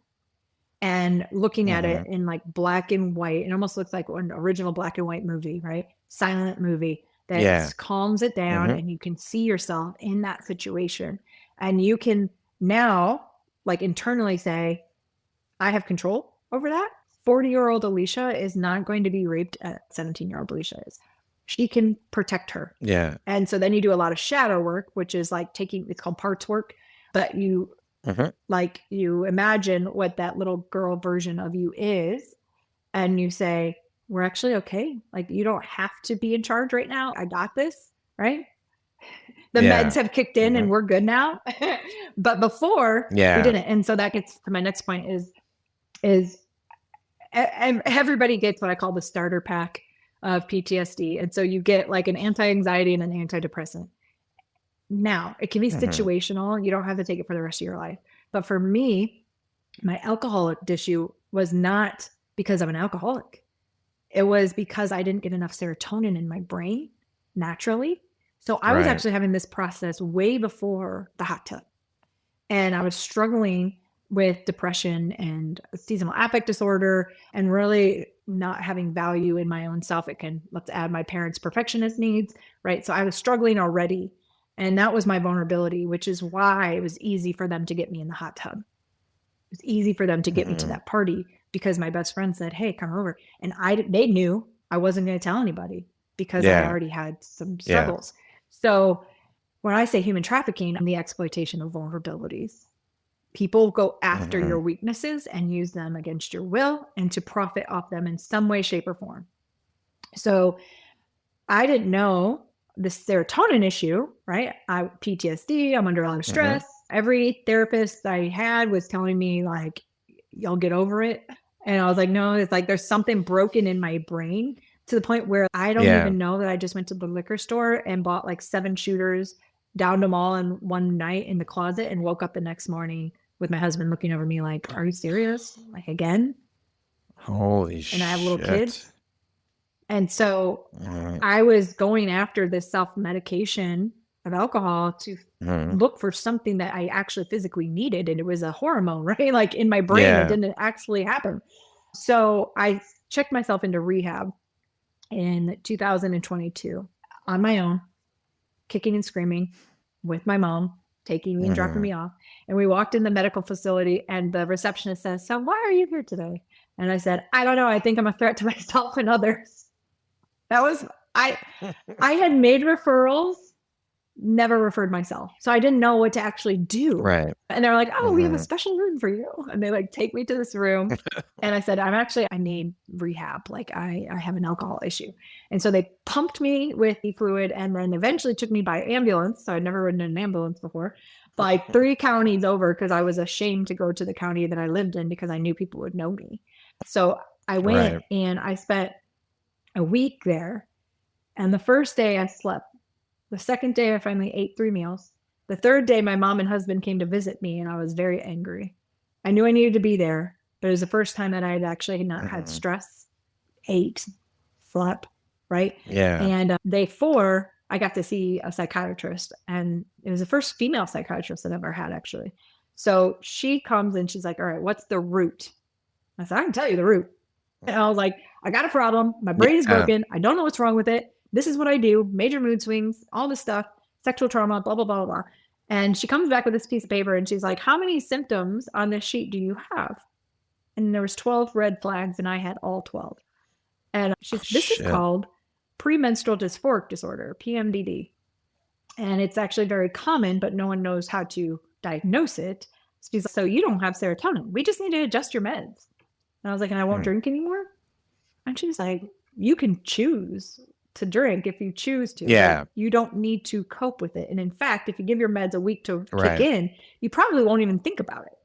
and looking at it in like black and white. It almost looks like an original black and white movie, right? Silent movie that calms it down and you can see yourself in that situation. And you can now like internally say, I have control over that. 40-year-old Alicia is not going to be raped at 17-year-old Alicia is. She can protect her. Yeah. And so then you do a lot of shadow work, which is like it's called parts work, but you like you imagine what that little girl version of you is. And you say, we're actually okay. Like you don't have to be in charge right now. I got this, right? The meds have kicked in and we're good now. But before we didn't. And so that gets to my next point is and everybody gets what I call the starter pack of PTSD. And so you get like an anti-anxiety and an antidepressant. Now, it can be situational. You don't have to take it for the rest of your life. But for me, my alcoholic issue was not because I'm an alcoholic. It was because I didn't get enough serotonin in my brain naturally. So I was actually having this process way before the hot tub. And I was struggling with depression and seasonal affect disorder and really not having value in my own self. Let's add my parents' perfectionist needs, right? So I was struggling already. And that was my vulnerability, which is why it was easy for them to get me in the hot tub. It was easy for them to get me to that party because my best friend said, hey, come over. And they knew I wasn't going to tell anybody because I already had some struggles. So when I say human trafficking, I'm the exploitation of vulnerabilities. People go after your weaknesses and use them against your will and to profit off them in some way, shape, or form. So I didn't know the serotonin issue, right? PTSD, I'm under a lot of stress. Every therapist I had was telling me like, you'll get over it. And I was like, no, it's like there's something broken in my brain to the point where I don't even know that I just went to the liquor store and bought like 7 shooters, downed them all in one night in the closet and woke up the next morning with my husband looking over me like, are you serious? Like again? Holy shit. And I have little kids. And so I was going after this self-medication of alcohol to look for something that I actually physically needed. And it was a hormone, right? Like in my brain, it didn't actually happen. So I checked myself into rehab in 2022 on my own, kicking and screaming with my mom, taking me and dropping me off. And we walked in the medical facility and the receptionist says, so why are you here today? And I said, I don't know. I think I'm a threat to myself and others. That was, I had made referrals, never referred myself. So I didn't know what to actually do. Right. And they're like, oh, we have a special room for you. And they like take me to this room. And I said, I need rehab. Like I have an alcohol issue. And so they pumped me with the fluid and then eventually took me by ambulance. So I'd never ridden in an ambulance before, like 3 counties over because I was ashamed to go to the county that I lived in because I knew people would know me. So I went and I spent a week there. And the first day I slept. The second day I finally ate 3 meals. The third day, my mom and husband came to visit me, and I was very angry. I knew I needed to be there, but it was the first time that I had actually not had stress, ate, slept, right? Yeah. And day 4, I got to see a psychiatrist, and it was the first female psychiatrist I've ever had, actually. So she comes and she's like, all right, what's the root? I said, I can tell you the root. And I was like, I got a problem. My brain is broken. I don't know what's wrong with it. This is what I do. Major mood swings, all this stuff, sexual trauma, blah, blah, blah, blah. And she comes back with this piece of paper and she's like, how many symptoms on this sheet do you have? And there was 12 red flags and I had all 12. And this is called premenstrual dysphoric disorder, PMDD. And it's actually very common, but no one knows how to diagnose it. She's like, so you don't have serotonin. We just need to adjust your meds. And I was like, and I won't drink anymore? And she's like, you can choose to drink if you choose to. Yeah. You don't need to cope with it. And in fact, if you give your meds a week to kick in, you probably won't even think about it.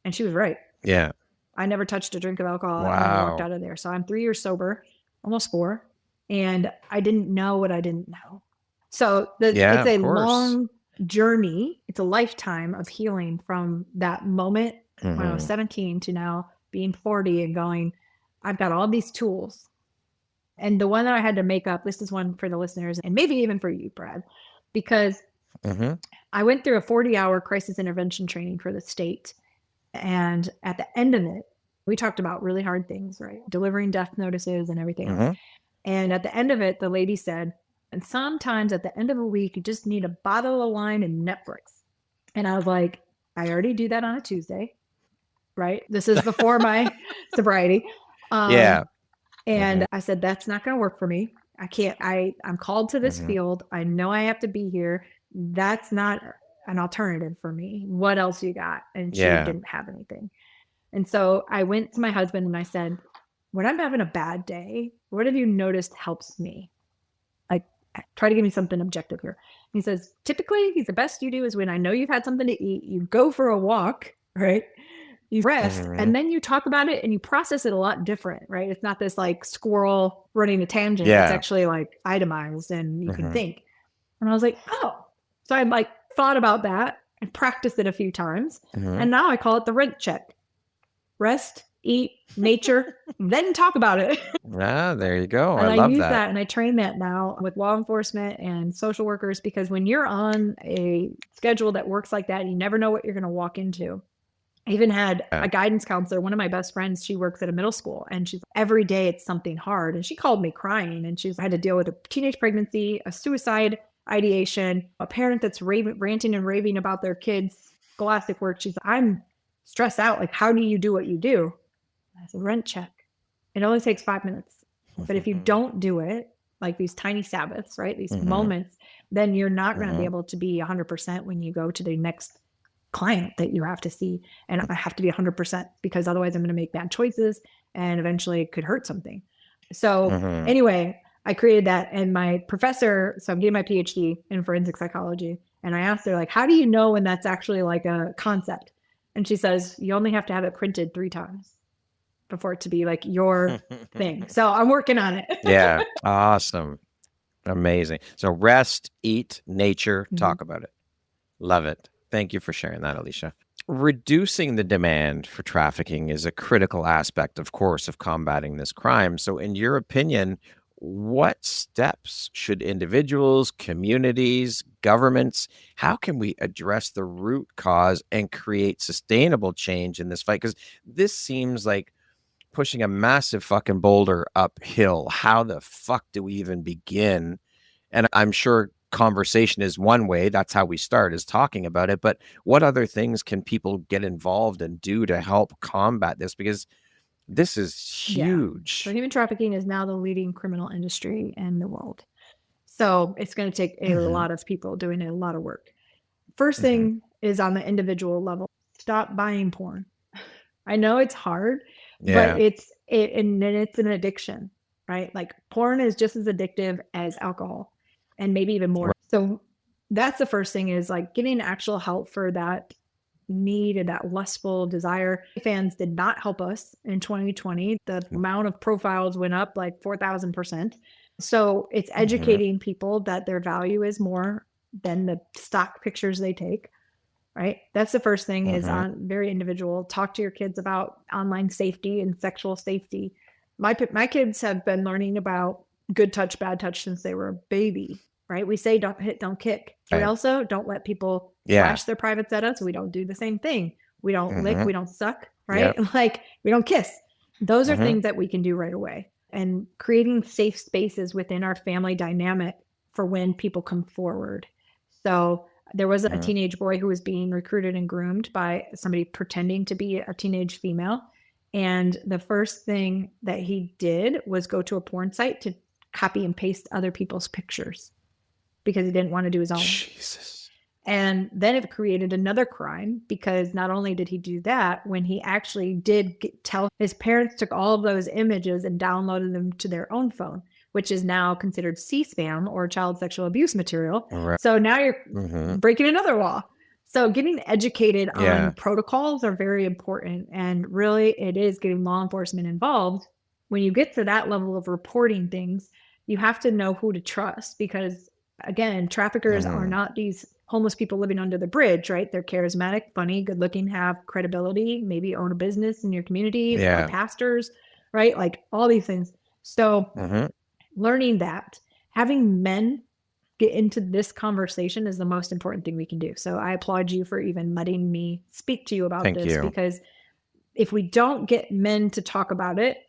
And she was right. Yeah. I never touched a drink of alcohol. Wow. And I walked out of there. So I'm 3 years sober, almost 4. And I didn't know what I didn't know. So it's a long journey. It's a lifetime of healing from that moment when I was 17 to now being 40 and going, I've got all these tools. And the one that I had to make up, this is one for the listeners and maybe even for you, Brad, because I went through a 40-hour crisis intervention training for the state. And at the end of it, we talked about really hard things, right? Delivering death notices and everything else. And at the end of it, the lady said, and sometimes at the end of a week, you just need a bottle of wine and Netflix. And I was like, I already do that on a Tuesday, right? This is before my sobriety. And I said, that's not going to work for me. I can't, I'm called to this field. I know I have to be here. That's not an alternative for me. What else you got? And she didn't have anything. And so I went to my husband and I said, when I'm having a bad day, what have you noticed helps me? Like, try to give me something objective here. He says, typically, the best you do is when I know you've had something to eat, you go for a walk, right? You rest, and then you talk about it and you process it a lot different, right? It's not this like squirrel running a tangent. It's actually like itemized and you can think. And I was like, oh. So I like thought about that and practiced it a few times. And now I call it the R.E.N.T check. Rest, eat, nature, then talk about it. There you go. And I love use that. And I train that now with law enforcement and social workers, because when you're on a schedule that works like that, you never know what you're going to walk into. I even had a guidance counselor, one of my best friends, she works at a middle school, and she's every day it's something hard. And she called me crying, and she's had to deal with a teenage pregnancy, a suicide ideation, a parent that's ranting and raving about their kids' scholastic work. She's like, I'm stressed out. Like, how do you do what you do? I said, R.E.N.T check. It only takes 5 minutes. But if you don't do it, like these tiny Sabbaths, right? These moments, then you're not going to be able to be 100% when you go to the next client that you have to see. And I have to be 100% because otherwise I'm going to make bad choices and eventually it could hurt something. So anyway, I created that. And my professor, so I'm getting my PhD in forensic psychology. And I asked her, like, how do you know when that's actually like a concept? And she says, you only have to have it printed 3 times before it to be like your thing. So I'm working on it. Yeah. Awesome. Amazing. So rest, eat, nature, talk about it. Love it. Thank you for sharing that, Alicia. Reducing the demand for trafficking is a critical aspect, of course, of combating this crime. So in your opinion, what steps should individuals, communities, governments, how can we address the root cause and create sustainable change in this fight? Because this seems like pushing a massive fucking boulder uphill. How the fuck do we even begin? And I'm sure conversation is one way. That's how we start, is talking about it. But what other things can people get involved and do to help combat this? Because this is huge. So human trafficking is now the leading criminal industry in the world. So it's going to take a lot of people doing a lot of work. First thing is on the individual level, stop buying porn. I know it's hard, but it's an addiction, right? Like porn is just as addictive as alcohol and maybe even more. So that's the first thing, is like getting actual help for that need and that lustful desire. Fans did not help us in 2020. The amount of profiles went up like 4,000%. So it's educating people that their value is more than the stock pictures they take, right? That's the first thing is on very individual. Talk to your kids about online safety and sexual safety. My kids have been learning about good touch, bad touch since they were a baby, right? We say don't hit, don't kick. We also don't let people flash their privates at us. We don't do the same thing. We don't lick, we don't suck, right? Yep. Like we don't kiss. Those are things that we can do right away. And creating safe spaces within our family dynamic for when people come forward. So there was a teenage boy who was being recruited and groomed by somebody pretending to be a teenage female. And the first thing that he did was go to a porn site to copy and paste other people's pictures because he didn't want to do his own. Jesus. And then it created another crime because not only did he do that, when he actually did tell his parents took all of those images and downloaded them to their own phone, which is now considered C-SPAM or child sexual abuse material. Right. So now you're breaking another law. So getting educated on protocols are very important. And really it is getting law enforcement involved. When you get to that level of reporting things, you have to know who to trust because, again, traffickers are not these homeless people living under the bridge, right? They're charismatic, funny, good looking, have credibility, maybe own a business in your community, are pastors, right? Like all these things. So learning that, having men get into this conversation is the most important thing we can do. So I applaud you for even letting me speak to you about this because if we don't get men to talk about it,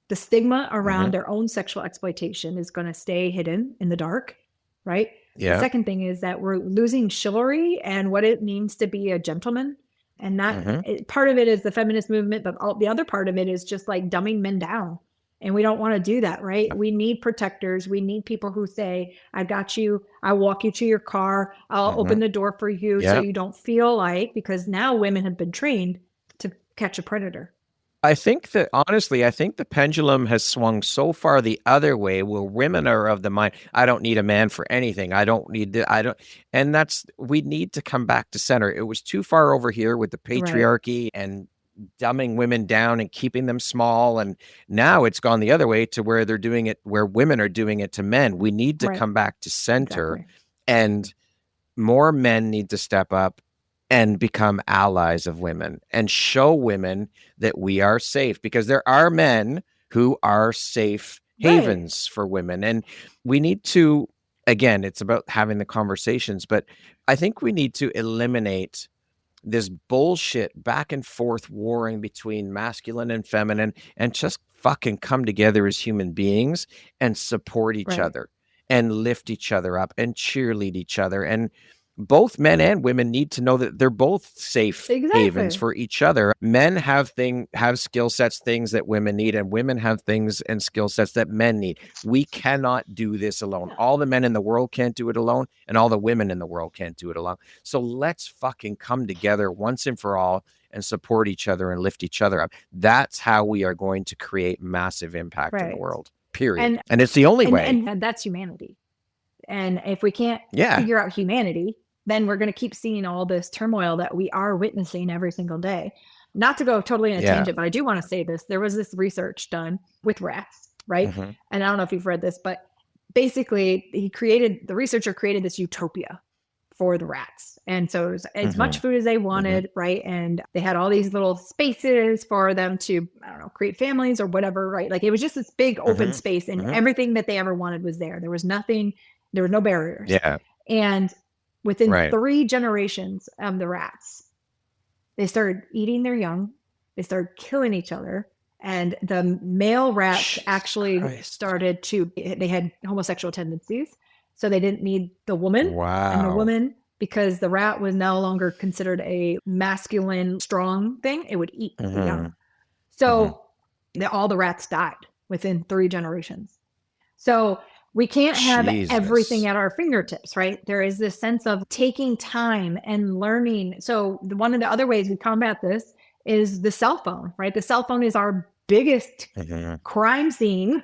the stigma around their own sexual exploitation is going to stay hidden in the dark, right? Yeah. The second thing is that we're losing chivalry and what it means to be a gentleman. And that part of it is the feminist movement, but the other part of it is just like dumbing men down. And we don't want to do that, right? We need protectors. We need people who say, I got you. I'll walk you to your car. I'll open the door for you so you don't feel like, because now women have been trained to catch a predator. I think that honestly, I think the pendulum has swung so far the other way where women are of the mind, I don't need a man for anything. I don't need to, and we need to come back to center. It was too far over here with the patriarchy and dumbing women down and keeping them small. And now it's gone the other way to where they're doing it, where women are doing it to men. We need to come back to center and more men need to step up and become allies of women and show women that we are safe because there are men who are safe havens for women. And we need to, again, it's about having the conversations, but I think we need to eliminate this bullshit back and forth warring between masculine and feminine and just fucking come together as human beings and support each other and lift each other up and cheerlead each other. And both men and women need to know that they're both safe havens for each other. Men have skill sets, things that women need, and women have things and skill sets that men need. We cannot do this alone. All the men in the world can't do it alone, and all the women in the world can't do it alone. So let's fucking come together once and for all and support each other and lift each other up. That's how we are going to create massive impact in the world, period. And it's the only way. And that's humanity. And if we can't figure out humanity, then we're going to keep seeing all this turmoil that we are witnessing every single day. Not to go totally in a tangent, but I do want to say this. There was this research done with rats, right? And I don't know if you've read this, but basically the researcher created this utopia for the rats. And so it was as much food as they wanted, right? And they had all these little spaces for them to, I don't know, create families or whatever, right? Like it was just this big open space and everything that they ever wanted was there. There was nothing, there were no barriers. Yeah. And within 3 generations of the rats, they started eating their young. They started killing each other. And the male rats started they had homosexual tendencies. So they didn't need the woman. Wow. And the woman, because the rat was no longer considered a masculine, strong thing, it would eat the young. So all the rats died within 3 generations. So we can't have everything at our fingertips, right? There is this sense of taking time and learning. So one of the other ways we combat this is the cell phone, right? The cell phone is our biggest crime scene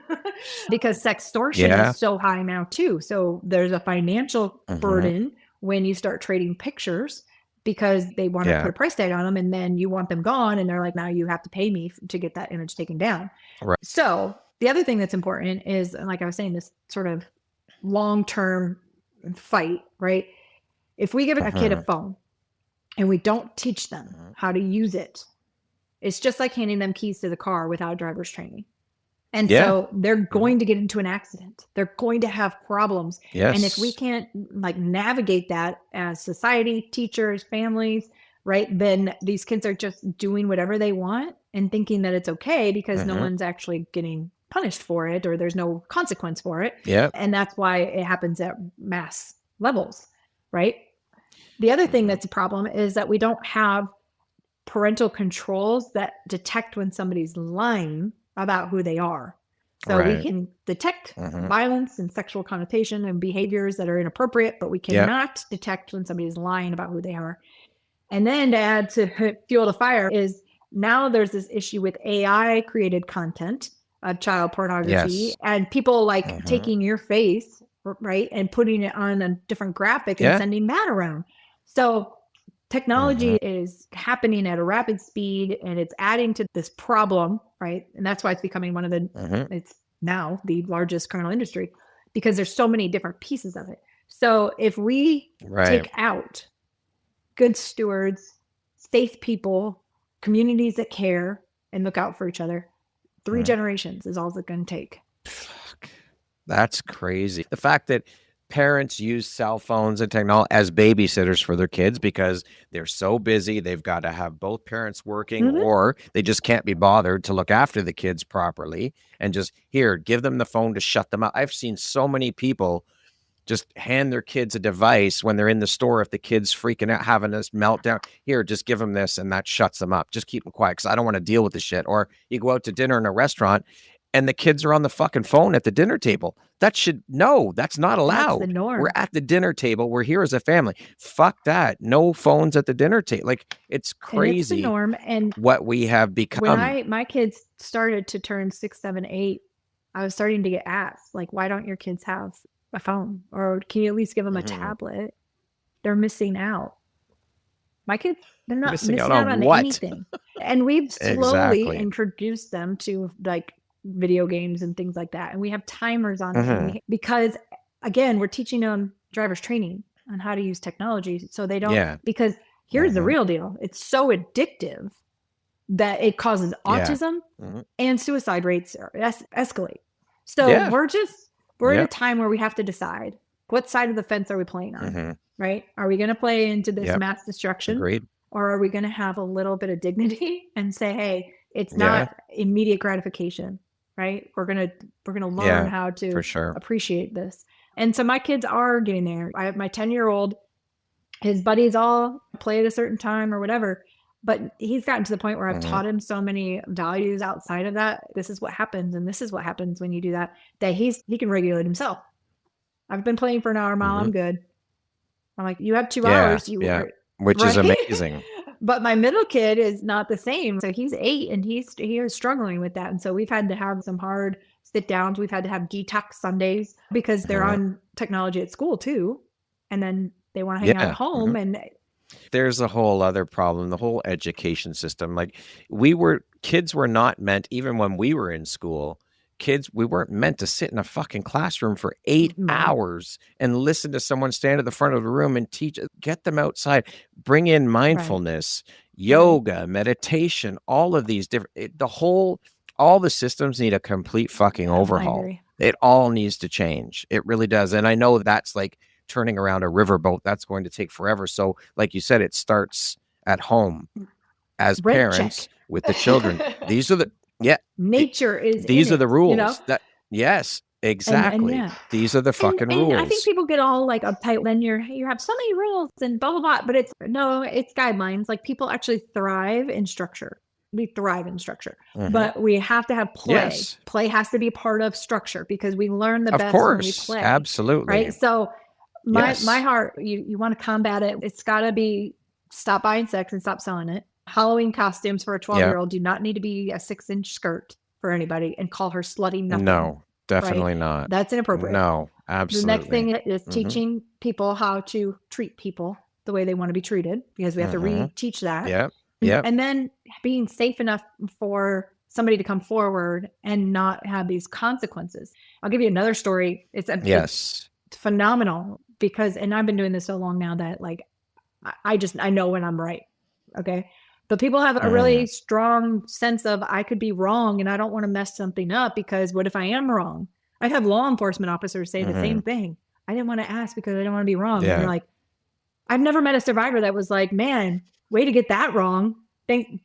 because sextortion is so high now too. So there's a financial burden when you start trading pictures because they want to put a price tag on them and then you want them gone and they're like, now you have to pay me to get that image taken down. Right. So the other thing that's important is, like I was saying, this sort of long-term fight, right? If we give a kid a phone and we don't teach them how to use it, it's just like handing them keys to the car without driver's training. And so they're going to get into an accident. They're going to have problems. Yes. And if we can't like navigate that as society, teachers, families, right, then these kids are just doing whatever they want and thinking that it's okay because no one's actually getting punished for it or there's no consequence for it. Yeah. And that's why it happens at mass levels, right? The other thing that's a problem is that we don't have parental controls that detect when somebody's lying about who they are. So we can detect violence and sexual connotation and behaviors that are inappropriate, but we cannot detect when somebody is lying about who they are. And then to add to fuel the fire is now there's this issue with AI created content of child pornography and people like taking your face, right, and putting it on a different graphic and sending that around. So technology is happening at a rapid speed and it's adding to this problem, right? And that's why it's becoming one of the, it's now the largest criminal industry because there's so many different pieces of it. So if we take out good stewards, safe people, communities that care and look out for each other, 3 generations is all it's going to take. Fuck. That's crazy. The fact that parents use cell phones and technology as babysitters for their kids because they're so busy. They've got to have both parents working or they just can't be bothered to look after the kids properly and just here, give them the phone to shut them out. I've seen so many people just hand their kids a device when they're in the store. If the kid's freaking out, having this meltdown, here, just give them this and that shuts them up. Just keep them quiet because I don't want to deal with the shit. Or you go out to dinner in a restaurant and the kids are on the fucking phone at the dinner table. That's not allowed. That's the norm. We're at the dinner table. We're here as a family. Fuck that. No phones at the dinner table. Like, it's crazy. And it's the norm. And what we have become. When my kids started to turn 6, 7, 8, I was starting to get asked, like, why don't your kids have a phone? Or can you at least give them a tablet? They're missing out. My kids, they're not missing out on anything. And we've slowly introduced them to like video games and things like that. And we have timers on it because again, we're teaching them driver's training on how to use technology. So they don't, because here's the real deal. It's so addictive that it causes autism and suicide rates escalate. So we're at a time where we have to decide what side of the fence are we playing on, right? Are we going to play into this mass destruction? Agreed. Or are we going to have a little bit of dignity and say, hey, it's not immediate gratification, right? We're going to learn how to appreciate this. And so my kids are getting there. I have my 10-year-old, his buddies all play at a certain time or whatever, but he's gotten to the point where I've taught him so many values outside of that. This is what happens. And this is what happens when you do that, that he can regulate himself. I've been playing for an hour, Mom. I'm good. I'm like, you have 2 hours. Which is amazing. But my middle kid is not the same. So he's 8 and he is struggling with that. And so we've had to have some hard sit downs. We've had to have detox Sundays because they're on technology at school too. And then they want to hang out at home. And there's a whole other problem, the whole education system. Like kids were not meant, even when we were in school, we weren't meant to sit in a fucking classroom for 8 hours and listen to someone stand at the front of the room and teach. Get them outside, bring in mindfulness, yoga, meditation, all of these different, all the systems need a complete fucking overhaul. It all needs to change. It really does. And I know that's like turning around a riverboat. That's going to take forever. So like you said, it starts at home as parents with the children. These are the, nature is these are the rules. You know? Exactly. And these are the fucking rules. I think people get all like uptight when you have so many rules and blah blah blah, but it's guidelines. Like people actually thrive in structure. We thrive in structure, but we have to have play. Yes. Play has to be a part of structure because we learn the best when we play. Absolutely. Right. So my heart, you want to combat it. It's got to be stop buying sex and stop selling it. Halloween costumes for a 12-year-old do not need to be a 6-inch skirt for anybody and call her slutty nothing. No, definitely not. That's inappropriate. No, absolutely. The next thing is teaching people how to treat people the way they want to be treated because we have to reteach that. Yeah. And then being safe enough for somebody to come forward and not have these consequences. I'll give you another story. It's phenomenal. because, and I've been doing this so long now that like, I know when I'm right. Okay. But people have a really strong sense of I could be wrong and I don't want to mess something up because what if I am wrong? I have law enforcement officers say the same thing. I didn't want to ask because I didn't want to be wrong. Yeah. And they're like, I've never met a survivor that was like, man, way to get that wrong. Thank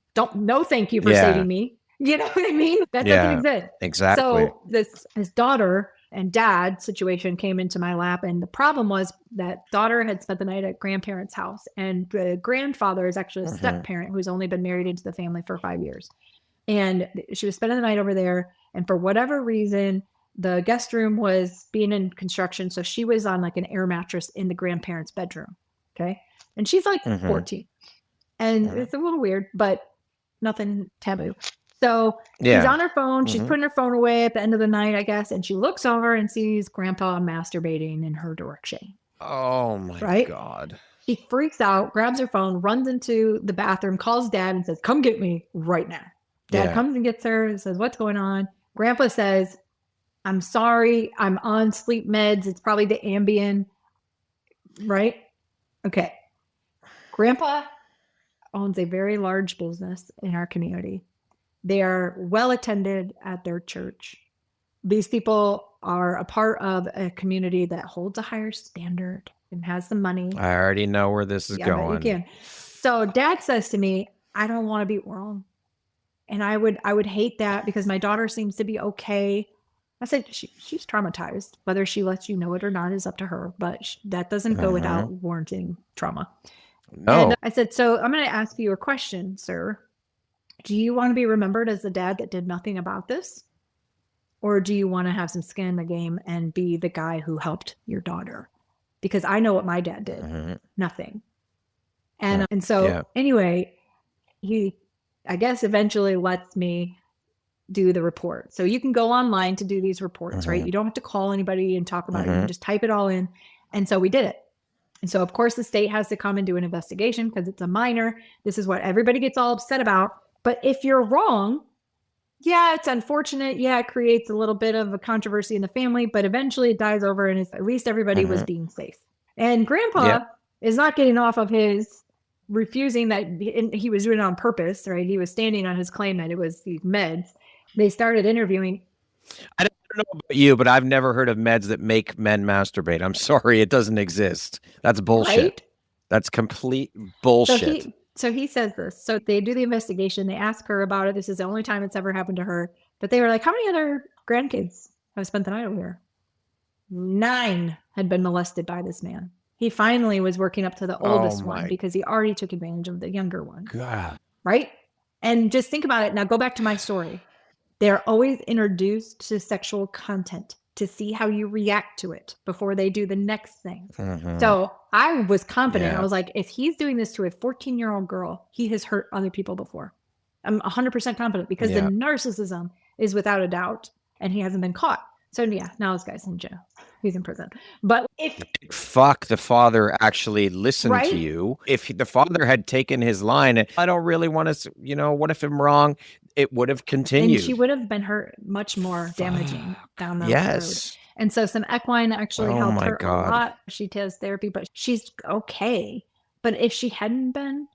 you for saving me. You know what I mean? That doesn't exist. Exactly. So this daughter and dad situation came into my lap. And the problem was that daughter had spent the night at grandparents' house. And the grandfather is actually a step parent who's only been married into the family for 5 years. And she was spending the night over there. And for whatever reason, the guest room was being in construction. So she was on like an air mattress in the grandparents' bedroom. Okay. And she's like 14. And it's a little weird, but nothing taboo. So she's on her phone. She's putting her phone away at the end of the night, I guess. And she looks over and sees grandpa masturbating in her direction. Oh my God. She freaks out, grabs her phone, runs into the bathroom, calls dad and says, come get me right now. Dad comes and gets her and says, what's going on? Grandpa says, I'm sorry. I'm on sleep meds. It's probably the Ambien. Right? Okay. Grandpa owns a very large business in our community. They are well attended at their church. These people are a part of a community that holds a higher standard and has the money. I already know where this is going. You can. So dad says to me, I don't want to be wrong. And I would hate that because my daughter seems to be okay. I said, she's traumatized. Whether she lets you know it or not is up to her. But that doesn't go without warranting trauma. No. And I said, so I'm going to ask you a question, sir. Do you want to be remembered as the dad that did nothing about this? Or do you want to have some skin in the game and be the guy who helped your daughter? Because I know what my dad did. Nothing. And so anyway, he, I guess, eventually lets me do the report. So you can go online to do these reports, right? You don't have to call anybody and talk about it. You can just type it all in. And so we did it. And so, of course, the state has to come and do an investigation because it's a minor. This is what everybody gets all upset about. But if you're wrong, yeah, it's unfortunate. Yeah, it creates a little bit of a controversy in the family, but eventually it dies over and at least everybody was being safe. And grandpa is not getting off of his refusing that he was doing it on purpose, right? He was standing on his claim that it was these meds. They started interviewing. I don't know about you, but I've never heard of meds that make men masturbate. I'm sorry, it doesn't exist. That's bullshit. Right? That's complete bullshit. So he says this. So they do the investigation. They ask her about it. This is the only time it's ever happened to her. But they were like, how many other grandkids have spent the night over here? 9 had been molested by this man. He finally was working up to the oldest one because he already took advantage of the younger one. God. Right? And just think about it. Now go back to my story. They're always introduced to sexual content to see how you react to it before they do the next thing. So I was confident. I was like, if he's doing this to a 14-year-old girl, he has hurt other people before. I'm 100% confident because the narcissism is without a doubt and he hasn't been caught. So yeah, now this guy's in jail. He's in prison. But if the father actually listened to you, if the father had taken his line, I don't really want to, what if I'm wrong? It would have continued. And she would have been hurt much more damaging down the road. And so some equine actually helped her a lot. She does therapy, but she's okay. But if she hadn't been,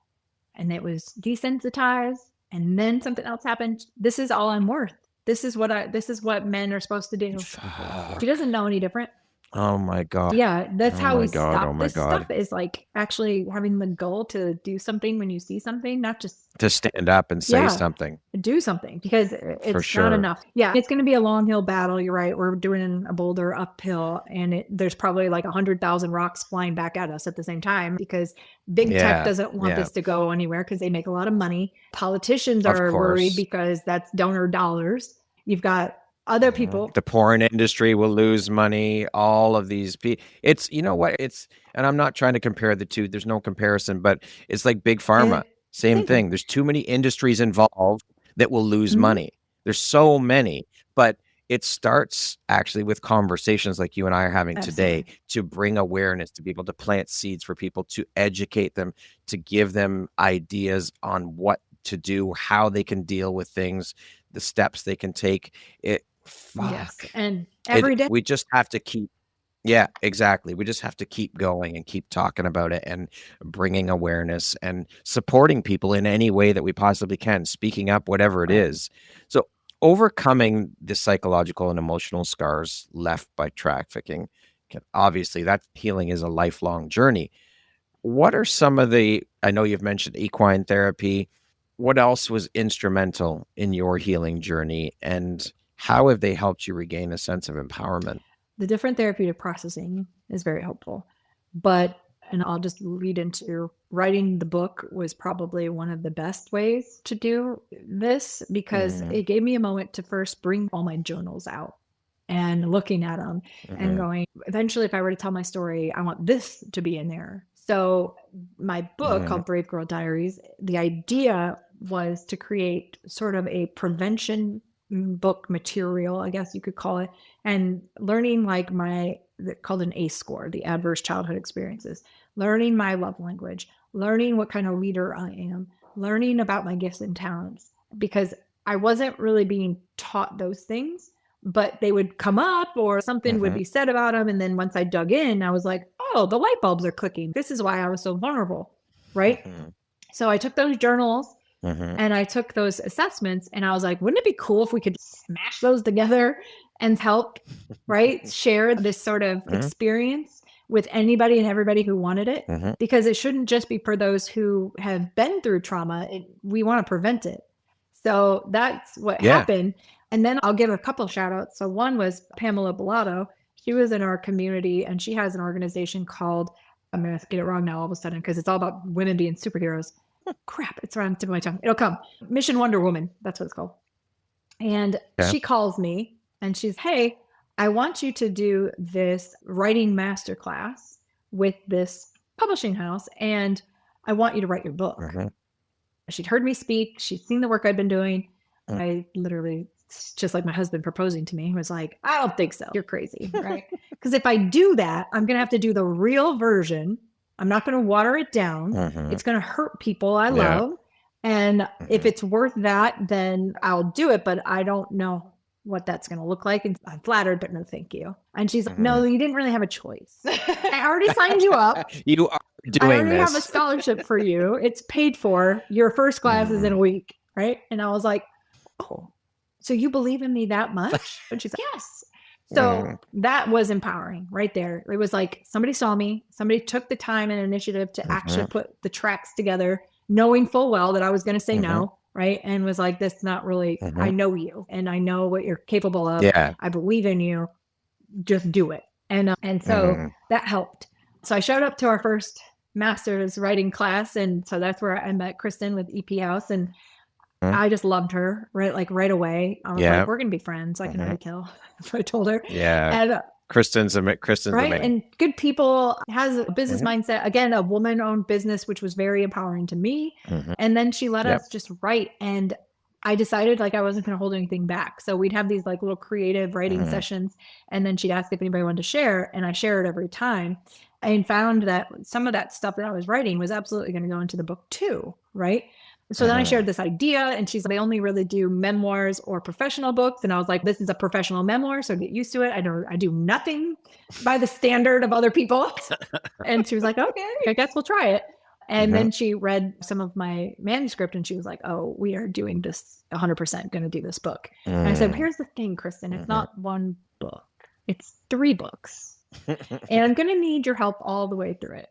and it was desensitized, and then something else happened, this is all I'm worth. This is what men are supposed to do. She doesn't know any different. Oh my God. Yeah, that's how we stop this stuff is like actually having the goal to do something when you see something, not just to stand up and say something. Do something because it's not enough. Yeah, it's going to be a long hill battle. You're right. We're doing a boulder uphill and there's probably like 100,000 rocks flying back at us at the same time because big tech doesn't want this to go anywhere because they make a lot of money. Politicians are worried because that's donor dollars. You've got other people. The porn industry will lose money. All of these people. It's, and I'm not trying to compare the two. There's no comparison, but it's like big pharma. Same thing. There's too many industries involved that will lose money. There's so many, but it starts actually with conversations like you and I are having today to bring awareness, to be able to plant seeds for people, to educate them, to give them ideas on what to do, how they can deal with things, the steps they can take. And every day we just have to keep Yeah, exactly. We just have to keep going and keep talking about it and bringing awareness and supporting people in any way that we possibly can, speaking up, whatever it Right. is. So, overcoming the psychological and emotional scars left by trafficking, obviously, that healing is a lifelong journey. What are some of I know you've mentioned equine therapy. What else was instrumental in your healing journey, and how have they helped you regain a sense of empowerment? The different therapeutic processing is very helpful. But, and I'll just lead into writing the book was probably one of the best ways to do this, because Mhm, it gave me a moment to first bring all my journals out and looking at them and mhm, going, eventually, if I were to tell my story, I want this to be in there. So my book mhm, called Brave Girl Diaries, the idea was to create sort of a prevention book material, I guess you could call it, and learning like called an ACE score, the adverse childhood experiences, learning my love language, learning what kind of leader I am, learning about my gifts and talents, because I wasn't really being taught those things, but they would come up or something would mhm, be said about them. And then once I dug in, I was like, oh, the light bulbs are clicking. This is why I was so vulnerable. Right. mhm, So I took those journals mhm, and I took those assessments and I was like, wouldn't it be cool if we could smash those together and help, right? Share this sort of mhm, experience with anybody and everybody who wanted it. mhm. Because it shouldn't just be for those who have been through trauma. We want to prevent it. So that's what Yeah. happened. And then I'll give a couple shout outs. So one was Pamela Bellato. She was in our community and she has an organization called, I'm going to get it wrong now all of a sudden because it's all about women being superheroes. Crap, it's around the tip of my tongue. It'll come. Mission Wonder Woman. That's what it's called. And Okay. she calls me and she's, hey, I want you to do this writing masterclass with this publishing house and I want you to write your book. Mhm, She'd heard me speak. She'd seen the work I'd been doing. mm. I literally, just like my husband proposing to me, was like, I don't think so. You're crazy, right? Because if I do that, I'm going to have to do the real version. I'm not going to water it down. Mhm. It's going to hurt people I Yeah. love. And if Mhm. it's worth that, then I'll do it. But I don't know what that's going to look like. And I'm flattered, but no, thank you. And she's like, no, Mhm. you didn't really have a choice. I already signed you up. You are I doing already have a this. scholarship for you. It's paid for. Your first class is in a Mhm, week, right? And I was like, oh, so you believe in me that much? And she's like, yes. So mhm, that was empowering right there. It was like somebody saw me, somebody took the time and initiative to actually mhm, put the tracks together, knowing full well that I was going to say mhm, no, right? And was like, this not really, mhm. I know you and I know what you're capable of. Yeah. I believe in you. Just do it. And so Mhm, that helped. So I showed up to our first master's writing class. And so that's where I met Kristen with EP House. And mhm. I just loved her right away. I was Yeah. like, we're going to be friends. I can Mhm. already tell. That's what I told her. Yeah. And Kristen's right. amazing. And good people, has a business Mhm, mindset. Again, a woman owned business, which was very empowering to me. mhm. And then she let Yep. us just write. And I decided like I wasn't going to hold anything back. So we'd have these like little creative writing Mhm, sessions. And then she'd ask if anybody wanted to share. And I shared every time. And found that some of that stuff that I was writing was absolutely going to go into the book too. Right. So then I mhm. shared this idea, and she's like, they only really do memoirs or professional books. And I was like, this is a professional memoir, so get used to it. I do nothing by the standard of other people. And she was like, okay, I guess we'll try it. And Mhm, then she read some of my manuscript and she was like, oh, we are doing this 100% going to do this book. And I said, mm, here's the thing, Kristen, it's mhm. not one book, it's 3 books. And I'm going to need your help all the way through it.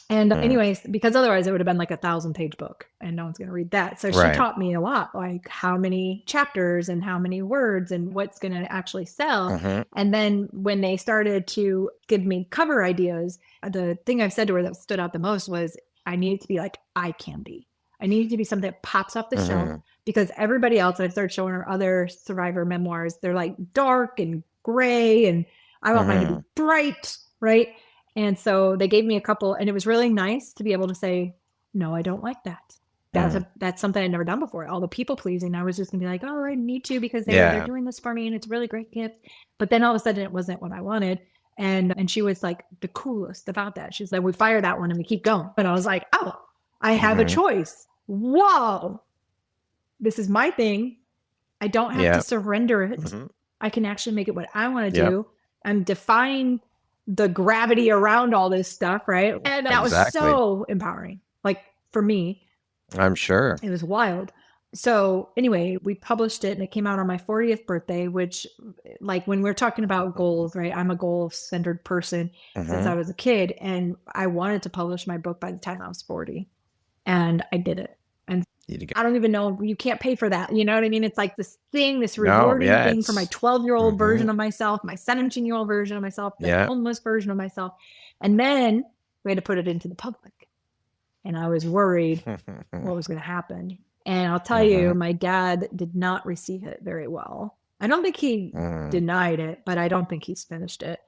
And Mm. anyways, because otherwise it would have been like a 1,000-page book and no one's going to read that. So she Right. taught me a lot, like how many chapters and how many words and what's going to actually sell. Mhm, And then when they started to give me cover ideas, the thing I've said to her that stood out the most was I needed to be like eye candy. I needed to be something that pops off the shelf, mhm, because everybody else, I've started showing her other survivor memoirs, they're like dark and gray, and I want mine to be mhm, bright, right? And so they gave me a couple, and it was really nice to be able to say, no, I don't like that. mm. That's something I'd never done before. All the people pleasing, I was just gonna be like, oh, I need to because they're Yeah. doing this for me and it's a really great gift. But then all of a sudden it wasn't what I wanted. And she was like the coolest about that. She's like, we fire that one and we keep going. And I was like, oh, I have a Mhm. choice. Whoa, this is my thing. I don't have to Yep. surrender it. Mhm. I can actually make it what I want to Yep. do. I'm defying the gravity around all this stuff, right? And that was so empowering. Like for me, I'm sure. it was wild. So anyway, we published it and it came out on my 40th birthday, which like when we're talking about goals, right? I'm a goal-centered person since I was a kid, and I wanted to publish my book by the time I was 40, and I did it. And I don't even know, you can't pay for that. You know what I mean? It's like this thing, this rewarding thing for my 12-year-old version of myself, my 17-year-old version of myself, the homeless version of myself. And then we had to put it into the public. And I was worried what was going to happen. And I'll tell you, my dad did not receive it very well. I don't think he denied it, but I don't think he's finished it.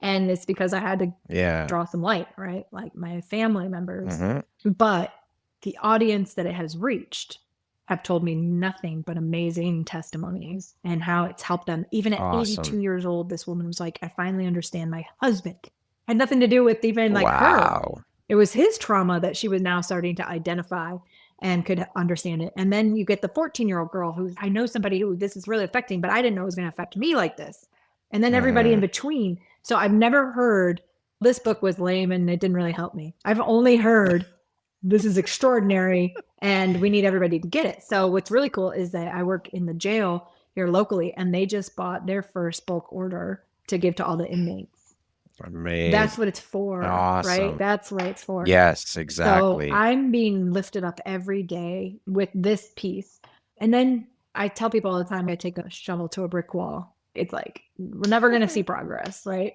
And it's because I had to draw some light, right? Like my family members. But the audience that it has reached have told me nothing but amazing testimonies and how it's helped them. Even at 82 years old, this woman was like, I finally understand my husband. Had nothing to do with even like her. It was his trauma that she was now starting to identify and could understand it. And then you get the 14-year-old girl who, I know somebody who this is really affecting, but I didn't know it was going to affect me like this. And then everybody in between. So I've never heard this book was lame and it didn't really help me. I've only heard this is extraordinary and we need everybody to get it. So what's really cool is that I work in the jail here locally, and they just bought their first bulk order to give to all the inmates. Amazing. That's what it's for, right? That's what it's for. Yes, exactly. So I'm being lifted up every day with this piece. And then I tell people all the time, I take a shovel to a brick wall. It's like, we're never going to see progress, right?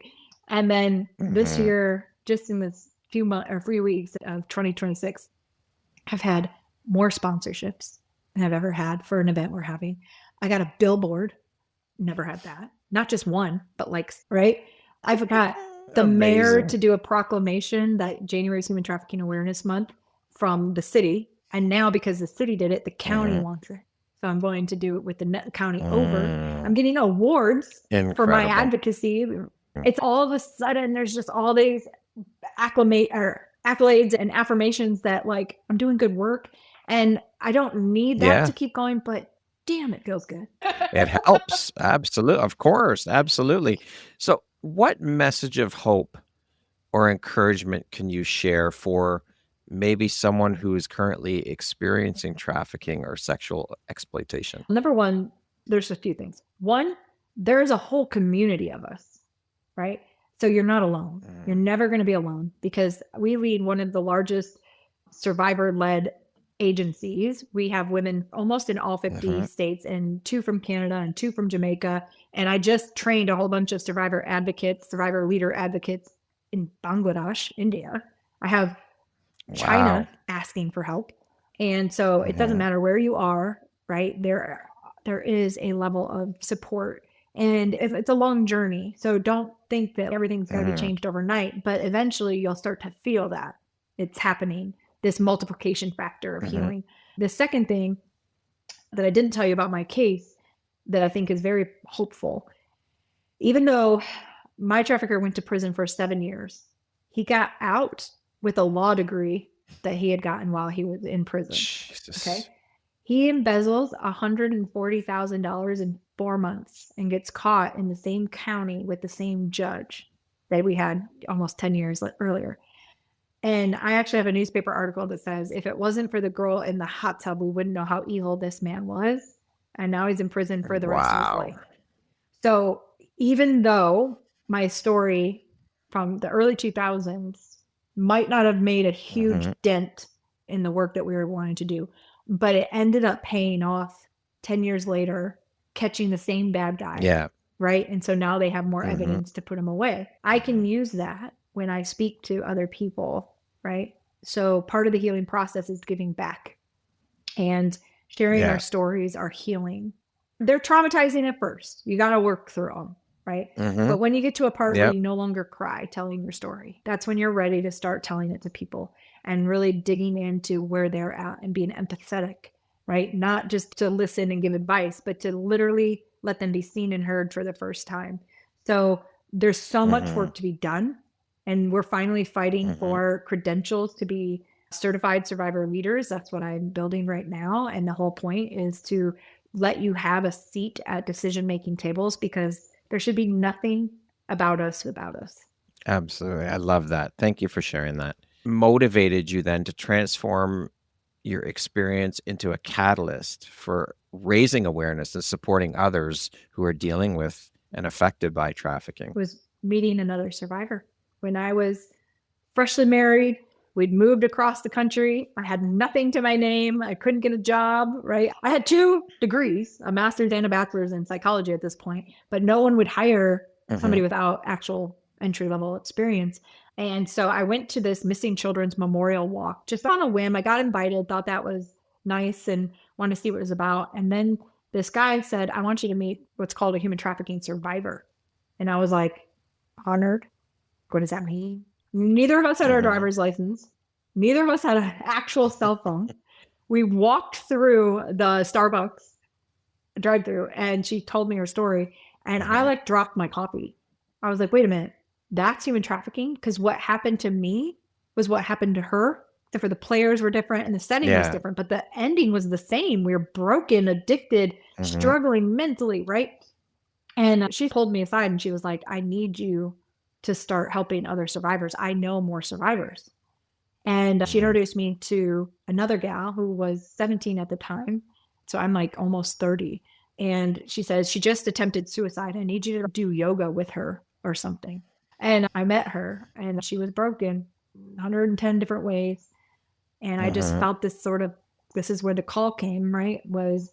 And then this year, just in this few months or 3 weeks of 2026, I've had more sponsorships than I've ever had for an event we're having. I got a billboard. Never had that. Not just one, but like, right? I forgot the mayor to do a proclamation that January is Human Trafficking Awareness Month from the city. And now because the city did it, the county wants it. So I'm going to do it with the county over. I'm getting awards for my advocacy. It's all of a sudden, there's just all these accolades and affirmations that like, I'm doing good work. And I don't need that to keep going, but damn, it feels good. It helps. Absolutely. Of course. Absolutely. So what message of hope or encouragement can you share for maybe someone who is currently experiencing trafficking or sexual exploitation? Number one, there's a few things. One, there's a whole community of us, right? So you're not alone. You're never going to be alone, because we lead one of the largest survivor-led agencies. We have women almost in all 50 states, and 2 from Canada and 2 from Jamaica. And I just trained a whole bunch of survivor advocates, survivor leader advocates in Bangladesh, India. I have China asking for help. And so it doesn't matter where you are, right? There is a level of support. And it's a long journey. So don't think that everything's going to be changed overnight, but eventually you'll start to feel that it's happening, this multiplication factor of healing. The second thing that I didn't tell you about my case that I think is very hopeful, even though my trafficker went to prison for 7 years, he got out with a law degree that he had gotten while he was in prison. Jesus. Okay. He embezzles $140,000 in 4 months and gets caught in the same county with the same judge that we had almost 10 years earlier. And I actually have a newspaper article that says, if it wasn't for the girl in the hot tub, we wouldn't know how evil this man was. And now he's in prison for the rest of his life. So even though my story from the early 2000s might not have made a huge dent in the work that we were wanting to do, but it ended up paying off 10 years later, catching the same bad guy. Yeah. Right. And so now they have more evidence to put him away. I can use that when I speak to other people. Right. So part of the healing process is giving back and sharing our stories, our healing. They're traumatizing at first. You got to work through them. Right. But when you get to a part where you no longer cry telling your story, that's when you're ready to start telling it to people and really digging into where they're at and being empathetic, right? Not just to listen and give advice, but to literally let them be seen and heard for the first time. So there's so much work to be done. And we're finally fighting for credentials to be certified survivor leaders. That's what I'm building right now. And the whole point is to let you have a seat at decision-making tables, because there should be nothing about us without us. Absolutely. I love that. Thank you for sharing that. Motivated you then to transform your experience into a catalyst for raising awareness and supporting others who are dealing with and affected by trafficking? Was meeting another survivor. When I was freshly married, we'd moved across the country. I had nothing to my name. I couldn't get a job, right? I had 2 degrees, a master's and a bachelor's in psychology at this point, but no one would hire somebody without actual entry-level experience. And so I went to this missing children's memorial walk just on a whim. I got invited, thought that was nice and wanted to see what it was about. And then this guy said, I want you to meet what's called a human trafficking survivor. And I was like, honored. What does that mean? Neither of us had our driver's license. Neither of us had an actual cell phone. We walked through the Starbucks drive-through and she told me her story. And I like dropped my coffee. I was like, wait a minute, that's human trafficking? Because what happened to me was what happened to her. Except for the players were different and the setting was different, but the ending was the same. We were broken, addicted, struggling mentally, right? And she pulled me aside and she was like, I need you to start helping other survivors. I know more survivors. And she introduced me to another gal who was 17 at the time. So I'm like almost 30. And she says, she just attempted suicide. I need you to do yoga with her or something. And I met her and she was broken 110 different ways. And I just felt this sort of, this is where the call came, right? Was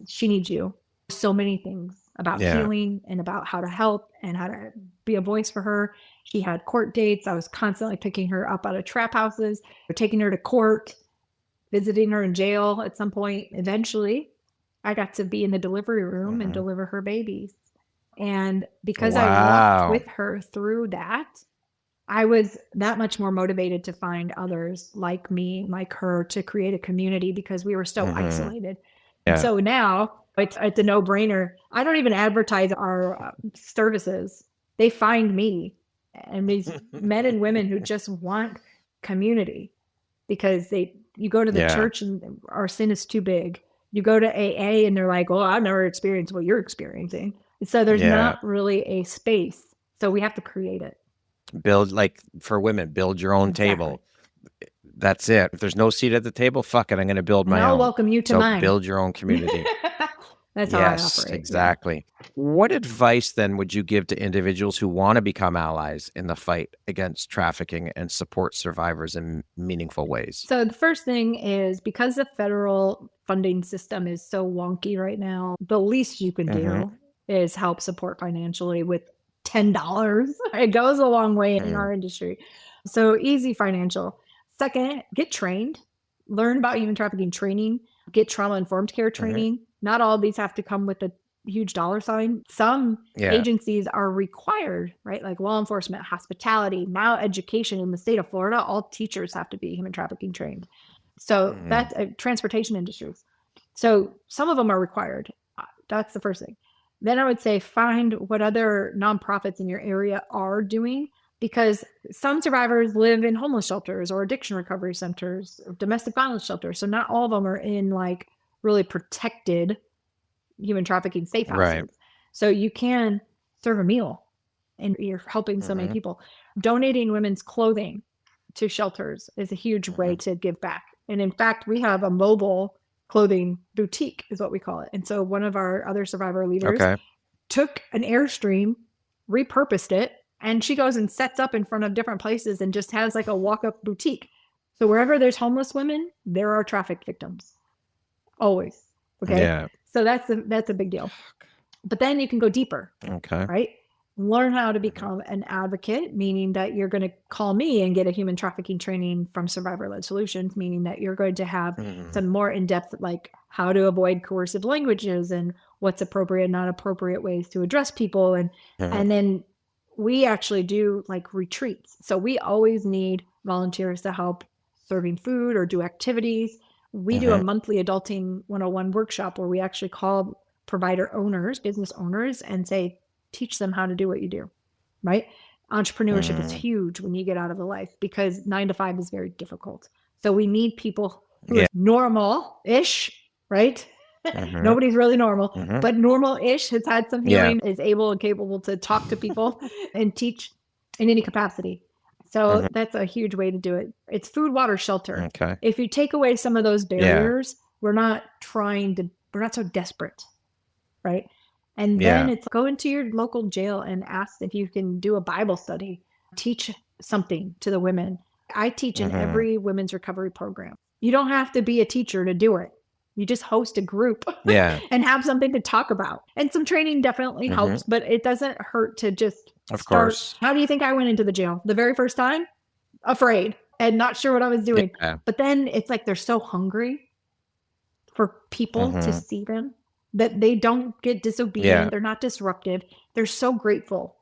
she needs you. So many things about healing and about how to help and how to be a voice for her. She had court dates. I was constantly picking her up out of trap houses, or taking her to court, visiting her in jail at some point. Eventually, I got to be in the delivery room and deliver her babies. And because I walked with her through that, I was that much more motivated to find others like me, like her, to create a community because we were so isolated. And so now it's a no-brainer. I don't even advertise our services. They find me and these men and women who just want community because you go to the church and our sin is too big. You go to AA and they're like, well, I've never experienced what you're experiencing. And so there's not really a space. So we have to create it. Build, like for women, build your own table. That's it. If there's no seat at the table, fuck it. I'm going to build my own. I'll welcome you to mine. Build your own community. That's how I operate. Exactly. Yeah. What advice then would you give to individuals who want to become allies in the fight against trafficking and support survivors in meaningful ways? So the first thing is, because the federal funding system is so wonky right now, the least you can do is help support financially with $10. It goes a long way in our industry. So easy financial. Second, get trained. Learn about human trafficking training. Get trauma-informed care training. Not all of these have to come with a huge dollar sign. Some agencies are required, right? Like law enforcement, hospitality, now education in the state of Florida, all teachers have to be human trafficking trained. So that's transportation industries. So some of them are required. That's the first thing. Then I would say find what other nonprofits in your area are doing, because some survivors live in homeless shelters or addiction recovery centers, or domestic violence shelters. So not all of them are in like really protected human trafficking safe houses. Right. So you can serve a meal and you're helping so many people. Donating women's clothing to shelters is a huge way to give back. And in fact, we have a mobile clothing boutique is what we call it. And so one of our other survivor leaders took an Airstream, repurposed it, and she goes and sets up in front of different places and just has like a walk-up boutique. So wherever there's homeless women, there are trafficked victims. Always. Okay. Yeah. So that's a big deal. But then you can go deeper. Okay. Right? Learn how to become an advocate, meaning that you're going to call me and get a human trafficking training from Survivor-Led Solutions, meaning that you're going to have some more in-depth, like how to avoid coercive languages and what's appropriate and not appropriate ways to address people. And then we actually do like retreats. So we always need volunteers to help serving food or do activities. We do a monthly Adulting 101 workshop where we actually call provider owners, business owners, and say, teach them how to do what you do, right? Entrepreneurship is huge when you get out of the life because 9 to 5 is very difficult. So we need people who are normal-ish, right? Nobody's really normal, but normal-ish has had some healing, is able and capable to talk to people and teach in any capacity. So that's a huge way to do it. It's food, water, shelter. Okay. If you take away some of those barriers, we're not so desperate, right? And then it's go into your local jail and ask if you can do a Bible study, teach something to the women. I teach in every women's recovery program. You don't have to be a teacher to do it. You just host a group and have something to talk about. And some training definitely helps, but it doesn't hurt to just Of start. course. How do you think I went into the jail? The very first time? Afraid and not sure what I was doing. Yeah. But then it's like they're so hungry for people to see them that they don't get disobedient. They're not disruptive. They're so grateful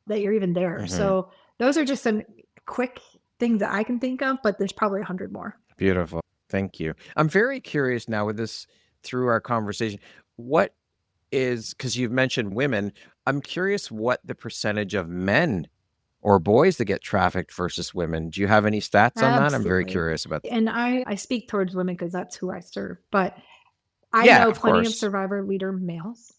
that you're even there. So those are just some quick things that I can think of, but there's probably 100 more. Beautiful. Thank you. I'm very curious now with this through our conversation. What is, because you've mentioned women, I'm curious what the percentage of men or boys that get trafficked versus women. Do you have any stats on that? I'm very curious about that. And I speak towards women because that's who I serve. But I know plenty of survivor leader males.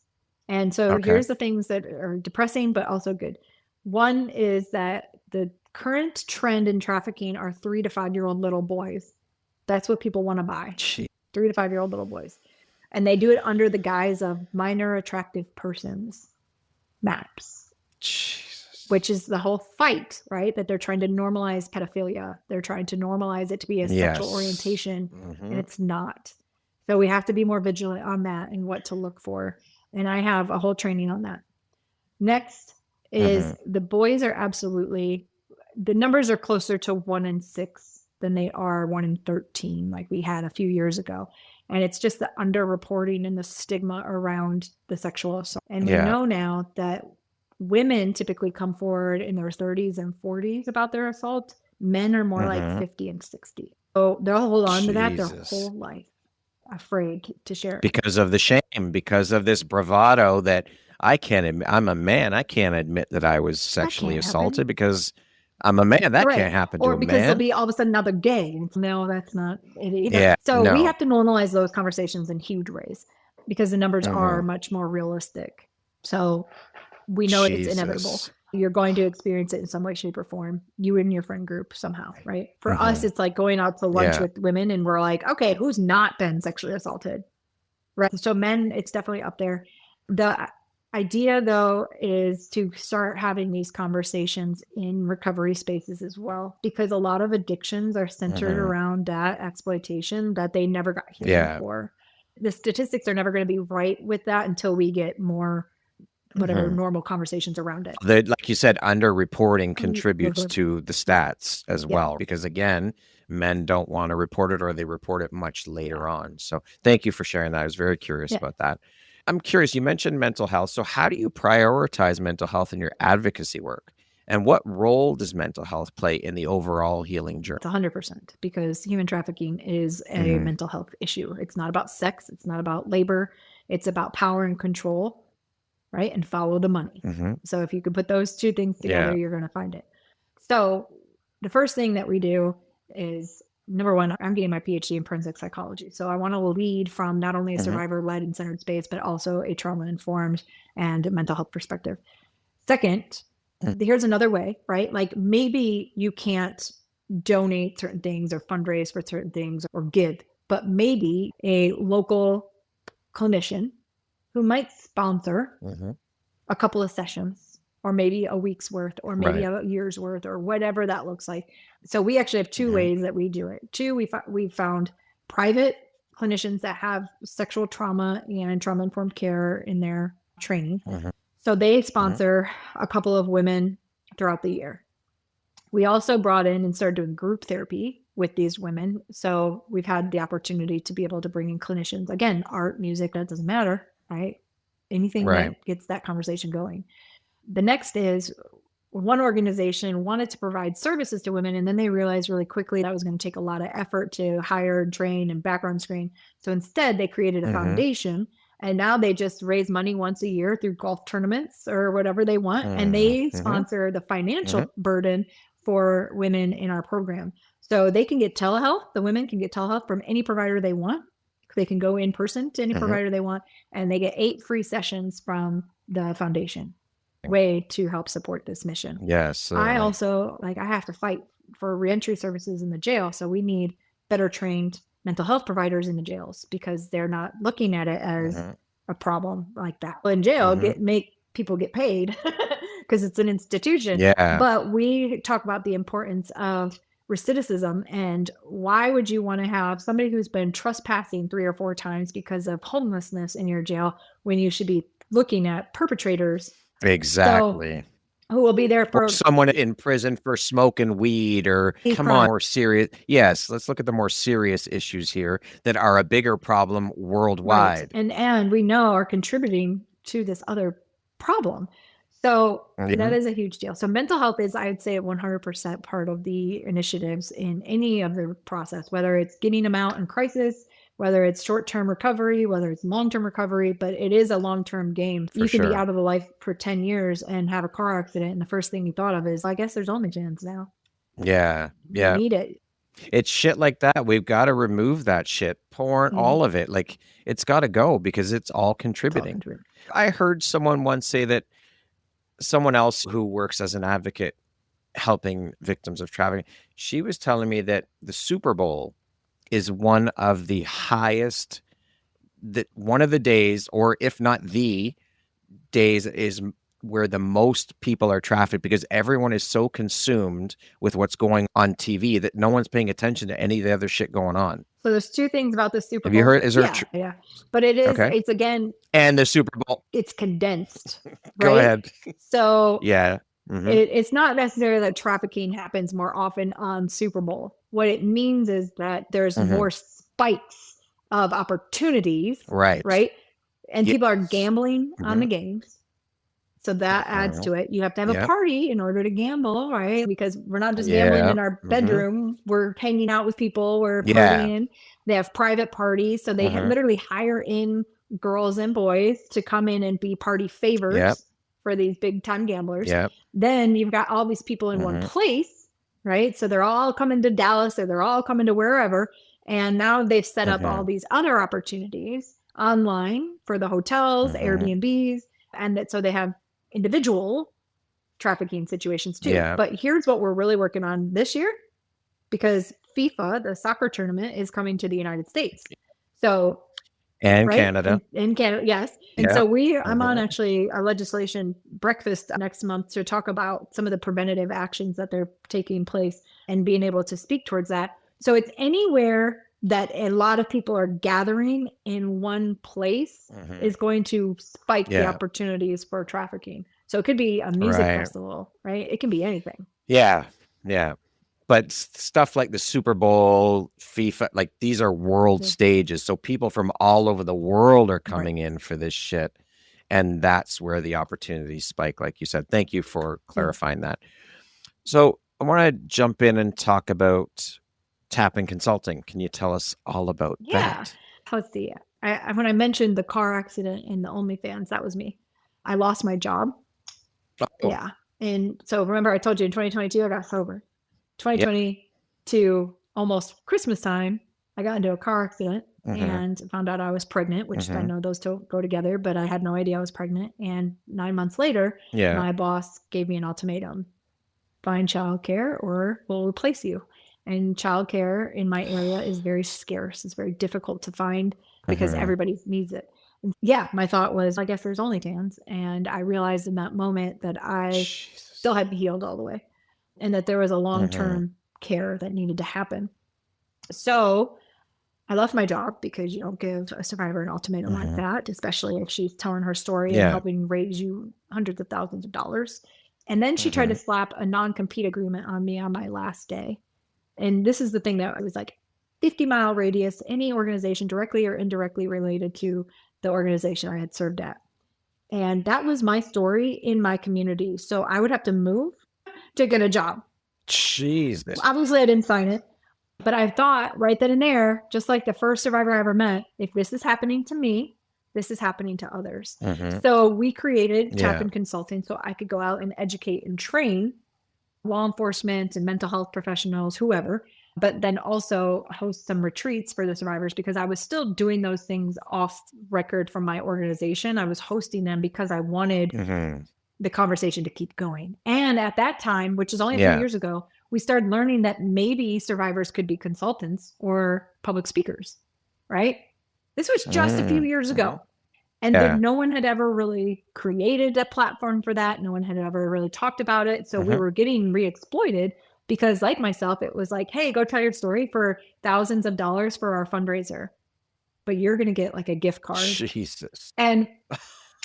And so here's the things that are depressing, but also good. One is that the current trend in trafficking are 3 to 5 year old little boys. That's what people want to buy. 3 to 5 year old little boys. And they do it under the guise of minor attractive persons maps. Which is the whole fight, right? That they're trying to normalize pedophilia. They're trying to normalize it to be a sexual orientation, and it's not. So we have to be more vigilant on that and what to look for. And I have a whole training on that. Next is the boys are absolutely, the numbers are closer to 1 in 6 than they are 1 in 13, like we had a few years ago. And it's just the underreporting and the stigma around the sexual assault. And we know now that women typically come forward in their 30s and 40s about their assault. Men are more like 50 and 60. So they'll hold on to that their whole life, afraid to share it. Because of the shame, because of this bravado that I can't admit. I'm a man. I can't admit that I was sexually assaulted because I'm a man. That can't happen to a man. Or because they'll be all of a sudden another gay. No, that's not it either. So we have to normalize those conversations in huge ways because the numbers are much more realistic. So we know it's inevitable. You're going to experience it in some way, shape, or form. You and your friend group somehow, right? For us, it's like going out to lunch with women and we're like, okay, who's not been sexually assaulted? Right. So men, it's definitely up there. The idea, though, is to start having these conversations in recovery spaces as well, because a lot of addictions are centered around that exploitation that they never got healing for. The statistics are never going to be right with that until we get more whatever normal conversations around it. Like you said, underreporting contributes to the stats as well, because again, men don't want to report it or they report it much later on. So thank you for sharing that. I was very curious about that. I'm curious, you mentioned mental health. So how do you prioritize mental health in your advocacy work? And what role does mental health play in the overall healing journey? 100%, because human trafficking is a mental health issue. It's not about sex. It's not about labor. It's about power and control, right? And follow the money. So if you can put those two things together, you're going to find it. So the first thing that we do is, number one, I'm getting my PhD in forensic psychology. So I want to lead from not only a survivor-led and centered space, but also a trauma-informed and mental health perspective. Second, here's another way, right? Like maybe you can't donate certain things or fundraise for certain things or give, but maybe a local clinician who might sponsor a couple of sessions or maybe a week's worth or maybe a year's worth or whatever that looks like. So we actually have two ways that we do it. Two, we found private clinicians that have sexual trauma and trauma-informed care in their training. So they sponsor a couple of women throughout the year. We also brought in and started doing group therapy with these women. So we've had the opportunity to be able to bring in clinicians. Again, art, music, that doesn't matter, right? Anything that gets that conversation going. The next is one organization wanted to provide services to women, and then they realized really quickly that was going to take a lot of effort to hire, train, and background screen. So instead, they created a foundation, and now they just raise money once a year through golf tournaments or whatever they want, and they sponsor the financial burden for women in our program. So they can get telehealth. The women can get telehealth from any provider they want. They can go in person to any provider they want, and they get 8 free sessions from the foundation. way to help support this mission. Yes. I also, like, I have to fight for reentry services in the jail. So we need better trained mental health providers in the jails because they're not looking at it as a problem like that. Well, in jail, make people get paid because it's an institution. Yeah. But we talk about the importance of recidivism and why would you want to have somebody who's been trespassing 3 or 4 times because of homelessness in your jail when you should be looking at perpetrators. Exactly. So, who will be there for or someone in prison for smoking weed or come on, more serious. Yes, let's look at the more serious issues here that are a bigger problem worldwide. Right. And we know are contributing to this other problem. So that is a huge deal. So mental health is, I'd say, 100% part of the initiatives in any of the process, whether it's getting them out in crisis, whether it's short-term recovery, whether it's long-term recovery, but it is a long-term game. You can be out of the life for 10 years and have a car accident, and the first thing you thought of is, I guess there's OnlyFans now. Yeah. You need it. It's shit like that. We've got to remove that shit. Porn, all of it. Like, it's got to go because it's all contributing. I heard someone once say that someone else who works as an advocate helping victims of trafficking, she was telling me that the Super Bowl is one of the highest, that one of the days, or if not the days, is where the most people are trafficked because everyone is so consumed with what's going on TV that no one's paying attention to any of the other shit going on. So there's 2 things about the Super Bowl. Have you heard? Is there yeah. But it is, it's again. And the Super Bowl. It's condensed. Right? Go ahead. So yeah. It's not necessarily that trafficking happens more often on Super Bowl. What it means is that there's more spikes of opportunities. Right. And people are gambling on the games. So that adds to it. You have to have a party in order to gamble, right? Because we're not just gambling in our bedroom. We're hanging out with people. We're partying. They have private parties. So they literally hire in girls and boys to come in and be party favors for these big time gamblers. Then you've got all these people in one place, right? So they're all coming to Dallas or they're all coming to wherever. And now they've set up all these other opportunities online for the hotels, Airbnbs. And so they have individual trafficking situations too. But here's what we're really working on this year, because FIFA, the soccer tournament, is coming to the United States. So Canada. In Canada, yes. And so I'm on actually a legislation breakfast next month to talk about some of the preventative actions that they're taking place and being able to speak towards that. So it's anywhere that a lot of people are gathering in one place is going to spike the opportunities for trafficking. So it could be a music festival, right? It can be anything. Yeah. But stuff like the Super Bowl, FIFA, like these are world stages. So people from all over the world are coming in for this shit. And that's where the opportunities spike, like you said. Thank you for clarifying that. So I want to jump in and talk about Tappan Consulting. Can you tell us all about that? Let's see. When I mentioned the car accident and the OnlyFans, that was me. I lost my job. Yeah. And so remember, I told you in 2022, I got sober. 2022, almost Christmas time, I got into a car accident and found out I was pregnant, which I know those don't go together, but I had no idea I was pregnant. And 9 months later, my boss gave me an ultimatum. Find childcare or we'll replace you. And childcare in my area is very scarce. It's very difficult to find because everybody needs it. And my thought was, I guess there's OnlyFans. And I realized in that moment that I still hadn't healed all the way and that there was a long-term care that needed to happen. So I left my job because you don't give a survivor an ultimatum like that, especially if she's telling her story and helping raise you hundreds of thousands of dollars. And then she tried to slap a non-compete agreement on me on my last day. And this is the thing that I was like 50-mile radius, any organization directly or indirectly related to the organization I had served at. And that was my story in my community. So I would have to move to get a job. Jesus. Obviously, I didn't sign it. But I thought right then and there, just like the first survivor I ever met, if this is happening to me, this is happening to others. So we created Tappan Consulting so I could go out and educate and train law enforcement and mental health professionals, whoever, but then also host some retreats for the survivors because I was still doing those things off record from my organization. I was hosting them because I wanted the conversation to keep going. And at that time, which is only a few years ago, we started learning that maybe survivors could be consultants or public speakers, right? This was just a few years ago. And then no one had ever really created a platform for that. No one had ever really talked about it. So we were getting re-exploited because, like myself, it was like, hey, go tell your story for thousands of dollars for our fundraiser, but you're going to get like a gift card. Jesus. And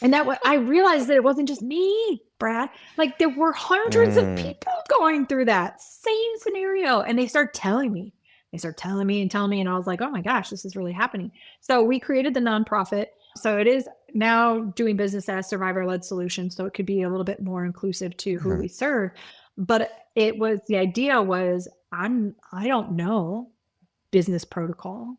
that I realized that it wasn't just me, Brad. Like there were hundreds of people going through that same scenario. And they started telling me. And I was like, oh my gosh, this is really happening. So we created the nonprofit. So it is now doing business as survivor-led solutions. So it could be a little bit more inclusive to who we serve. But the idea was, I don't know business protocol.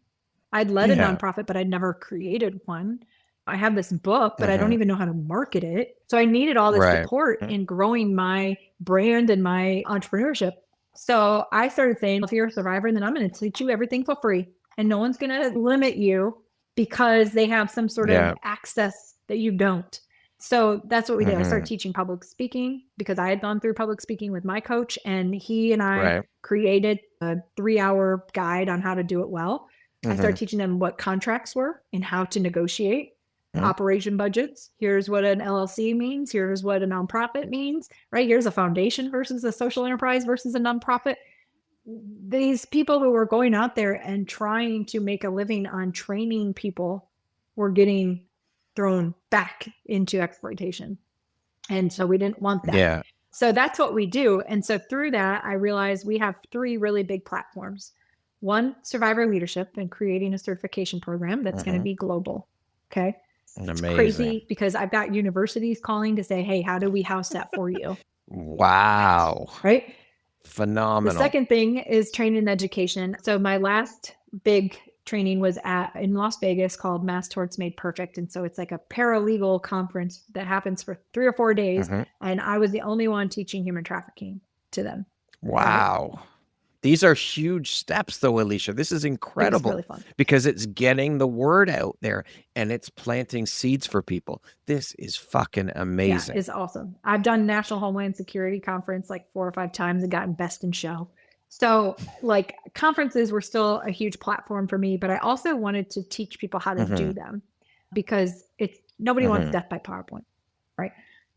I'd led a nonprofit, but I'd never created one. I have this book, but I don't even know how to market it. So I needed all this support in growing my brand and my entrepreneurship. So I started saying, if you're a survivor, then I'm going to teach you everything for free. And no one's going to limit you because they have some sort of access that you don't. So that's what we did. I started teaching public speaking because I had gone through public speaking with my coach, and he and I created a 3-hour guide on how to do it well. I started teaching them what contracts were and how to negotiate operation budgets. Here's what an LLC means. Here's what a nonprofit means, right? Here's a foundation versus a social enterprise versus a nonprofit. These people who were going out there and trying to make a living on training people were getting thrown back into exploitation. And so we didn't want that. Yeah. So that's what we do. And so through that, I realized we have 3 really big platforms. One, survivor leadership and creating a certification program that's going to be global. Okay. It's crazy because I've got universities calling to say, hey, how do we house that for you? Wow. Right. Phenomenal. The second thing is training and education. So my last big training was in Las Vegas called Mass Torts Made Perfect. And so it's like a paralegal conference that happens for 3 or 4 days. And I was the only one teaching human trafficking to them. Wow. Right? These are huge steps though, Alicia. This is incredible. Really fun. Because it's getting the word out there and it's planting seeds for people. This is fucking amazing. Yeah, it's awesome. I've done National Homeland Security Conference like 4 or 5 times and gotten best in show. So like conferences were still a huge platform for me, but I also wanted to teach people how to do them because nobody wants death by PowerPoint, right?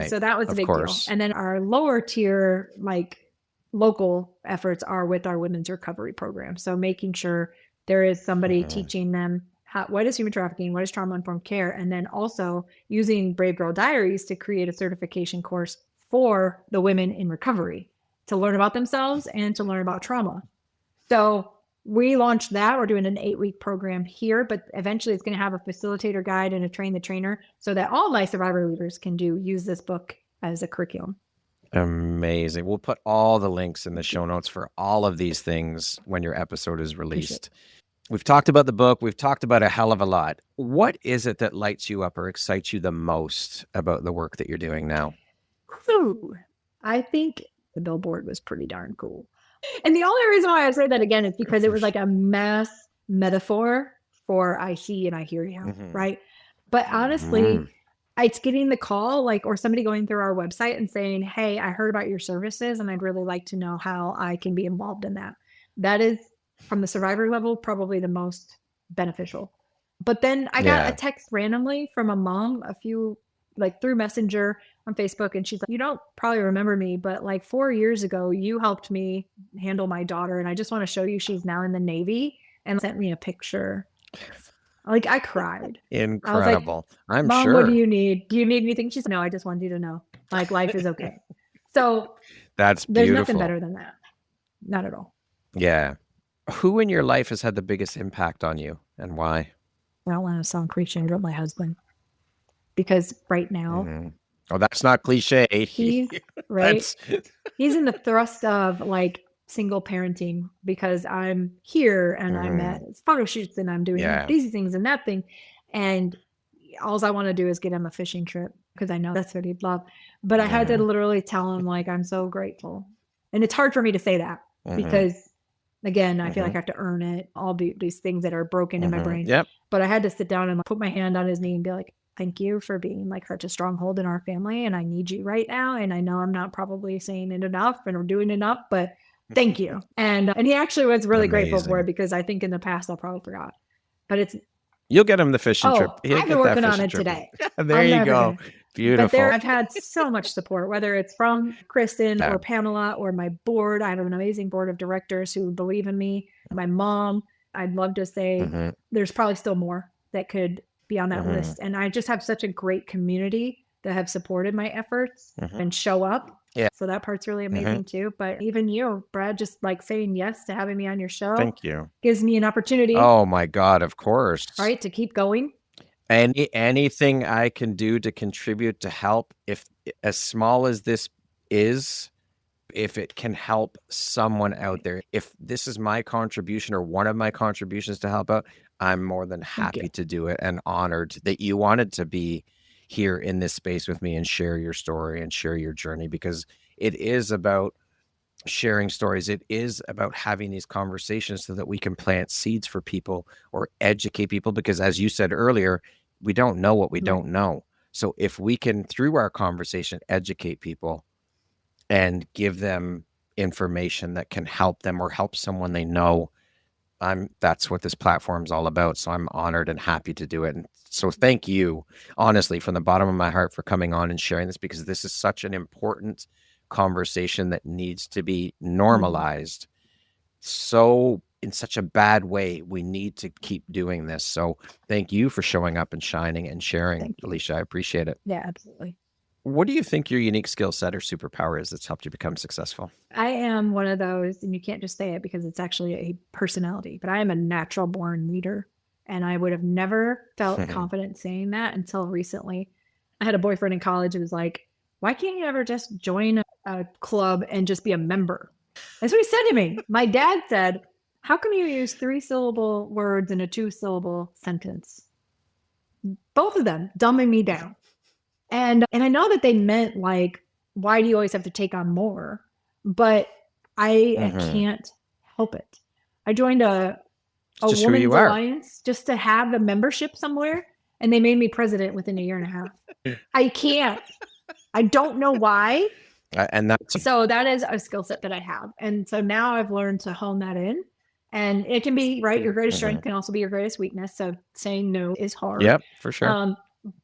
So that was a big deal. And then our lower tier, like local efforts are with our women's recovery program. So making sure there is somebody teaching them what is human trafficking, what is trauma-informed care, and then also using Brave Girl Diaries to create a certification course for the women in recovery to learn about themselves and to learn about trauma. So we launched that. We're doing an 8-week program here, but eventually it's going to have a facilitator guide and a train the trainer so that all my survivor leaders can use this book as a curriculum. Amazing. We'll put all the links in the show notes for all of these things when your episode is released. We've talked about the book. We've talked about a hell of a lot. What is it that lights you up or excites you the most about the work that you're doing now? Ooh, I think the billboard was pretty darn cool. And the only reason why I say that again is because it was like a mass metaphor for I see and I hear you, right? But honestly, it's getting the call or somebody going through our website and saying, hey, I heard about your services and I'd really like to know how I can be involved in that. That is, from the survivor level, probably the most beneficial. But then I got a text randomly from a mom through Messenger on Facebook. And she's like, you don't probably remember me, but 4 years ago, you helped me handle my daughter. And I just want to show you she's now in the Navy, and sent me a picture. I cried. Incredible. I'm Mom, sure. What do you need? Do you need anything? She said, no, I just wanted you to know. Life is okay. So that's beautiful. There's nothing better than that. Not at all. Yeah. Who in your life has had the biggest impact on you and why? I don't want to sound cliche, but my husband. Because right now. Oh, that's not cliche. He's he's in the thrust of single parenting because I'm here and I'm at photo shoots and I'm doing these things and that thing. And all I want to do is get him a fishing trip because I know that's what he'd love. But I had to literally tell him I'm so grateful. And it's hard for me to say that because again, I feel like I have to earn it. All these things that are broken in my brain. Yep. But I had to sit down and put my hand on his knee and be like, thank you for being like such a stronghold in our family. And I need you right now. And I know I'm not probably saying it enough and doing enough, but thank you. And he actually was really grateful for it, because I think in the past I probably forgot. But you'll get him the fishing trip. I've been working on it today. There you go. Beautiful. But I've had so much support, whether it's from Kristen or Pamela or my board. I have an amazing board of directors who believe in me. My mom, I'd love to say there's probably still more that could be on that list. And I just have such a great community that have supported my efforts and show up. Yeah. So that part's really amazing too. But even you, Brad, just like saying yes to having me on your show. Thank you. Gives me an opportunity. Oh my God, of course. Right, to keep going. Anything I can do to contribute to help, if as small as this is, if it can help someone out there, if this is my contribution or one of my contributions to help out, I'm more than happy to do it, and honored that you wanted to be here in this space with me and share your story and share your journey, because it is about sharing stories. It is about having these conversations so that we can plant seeds for people or educate people, because as you said earlier, we don't know what we don't know. So if we can, through our conversation, educate people and give them information that can help them or help someone they know, that's what this platform is all about. So I'm honored and happy to do it. And so thank you, honestly, from the bottom of my heart, for coming on and sharing this, because this is such an important conversation that needs to be normalized. So in such a bad way, we need to keep doing this. So thank you for showing up and shining and sharing, Alicia. I appreciate it. Yeah, absolutely. What do you think your unique skill set or superpower is that's helped you become successful? I am one of those, and you can't just say it because it's actually a personality, but I am a natural born leader. And I would have never felt confident saying that until recently. I had a boyfriend in college who was like, why can't you ever just join a club and just be a member? That's what he said to me. My dad said, how come you use 3-syllable words in a 2-syllable sentence? Both of them dumbing me down. And I know that they meant like, why do you always have to take on more? But I can't help it. I joined a women's alliance just to have a membership somewhere, and they made me president within a year and a half. I can't. I don't know why. And so that is a skill set that I have. And so now I've learned to hone that in. And it can be, right, your greatest strength can also be your greatest weakness. So saying no is hard. Yep, for sure.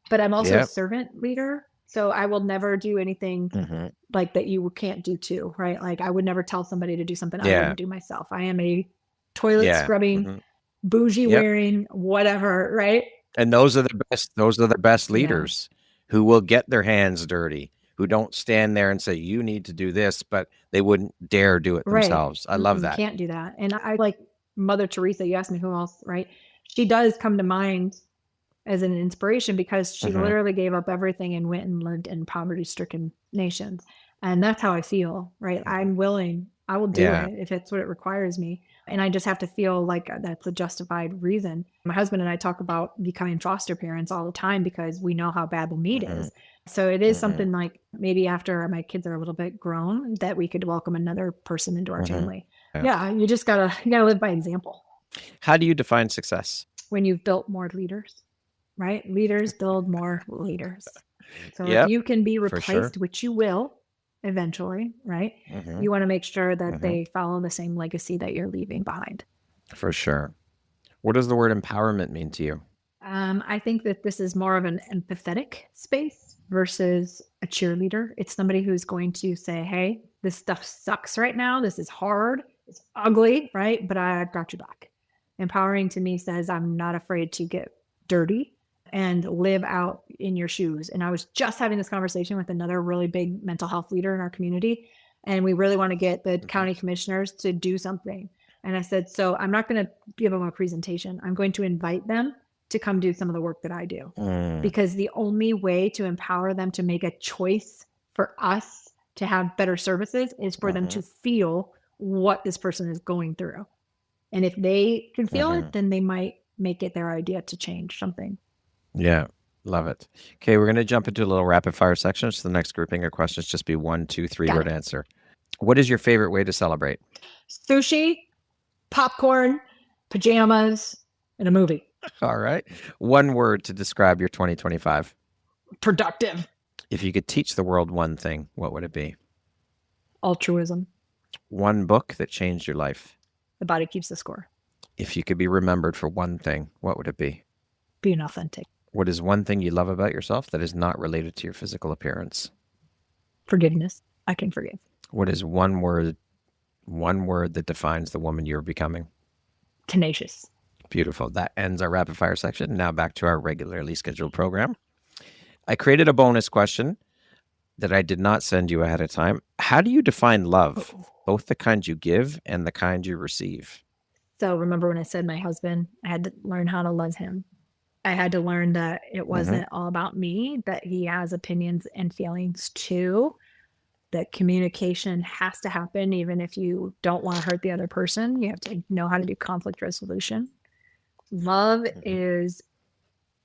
But I'm also a servant leader. So I will never do anything like that you can't do too, right? Like I would never tell somebody to do something I wouldn't do myself. I am a toilet scrubbing, bougie wearing, whatever, right? And those are the best leaders who will get their hands dirty, who don't stand there and say, you need to do this, but they wouldn't dare do it themselves. I love that. You can't do that. And I like Mother Teresa. You asked me who else, right? She does come to mind as an inspiration because she literally gave up everything and went and lived in poverty-stricken nations. And that's how I feel, right? I'm willing. I will do it if it's what it requires me. And I just have to feel like that's a justified reason. My husband and I talk about becoming foster parents all the time because we know how bad the need is. So it is something like maybe after my kids are a little bit grown that we could welcome another person into our family. Yeah, you gotta live by example. How do you define success? When you've built more leaders, right? Leaders build more leaders. So if you can be replaced, which you will eventually, right? You want to make sure that they follow the same legacy that you're leaving behind. For sure. What does the word empowerment mean to you? I think that this is more of an empathetic space versus a cheerleader. It's somebody who's going to say, hey, this stuff sucks right now. This is hard. It's ugly, right? But I've got your back. Empowering to me says I'm not afraid to get dirty and live out in your shoes. And I was just having this conversation with another really big mental health leader in our community. And we really want to get the county commissioners to do something. And I said, so I'm not going to give them a presentation. I'm going to invite them to come do some of the work that I do. Because the only way to empower them to make a choice for us to have better services is for them to feel what this person is going through. And if they can feel it, then they might make it their idea to change something. Yeah, love it. Okay, we're going to jump into a little rapid fire section. So the next grouping of questions just be 1, 2, 3 word answer. What is your favorite way to celebrate? Sushi, popcorn, pajamas, and a movie. All right. One word to describe your 2025. Productive. If you could teach the world one thing, what would it be? Altruism. One book that changed your life. The body keeps the score. If you could be remembered for one thing, what would it be? Being authentic. What is one thing you love about yourself that is not related to your physical appearance? Forgiveness. I can forgive. What is one word that defines the woman you're becoming? Tenacious. Beautiful. That ends our rapid fire section. Now back to our regularly scheduled program. I created a bonus question that I did not send you ahead of time. How do you define love? Both the kind you give and the kind you receive. So remember when I said my husband, I had to learn how to love him. I had to learn that it wasn't all about me, that he has opinions and feelings too, that communication has to happen even if you don't want to hurt the other person. You have to know how to do conflict resolution. Love is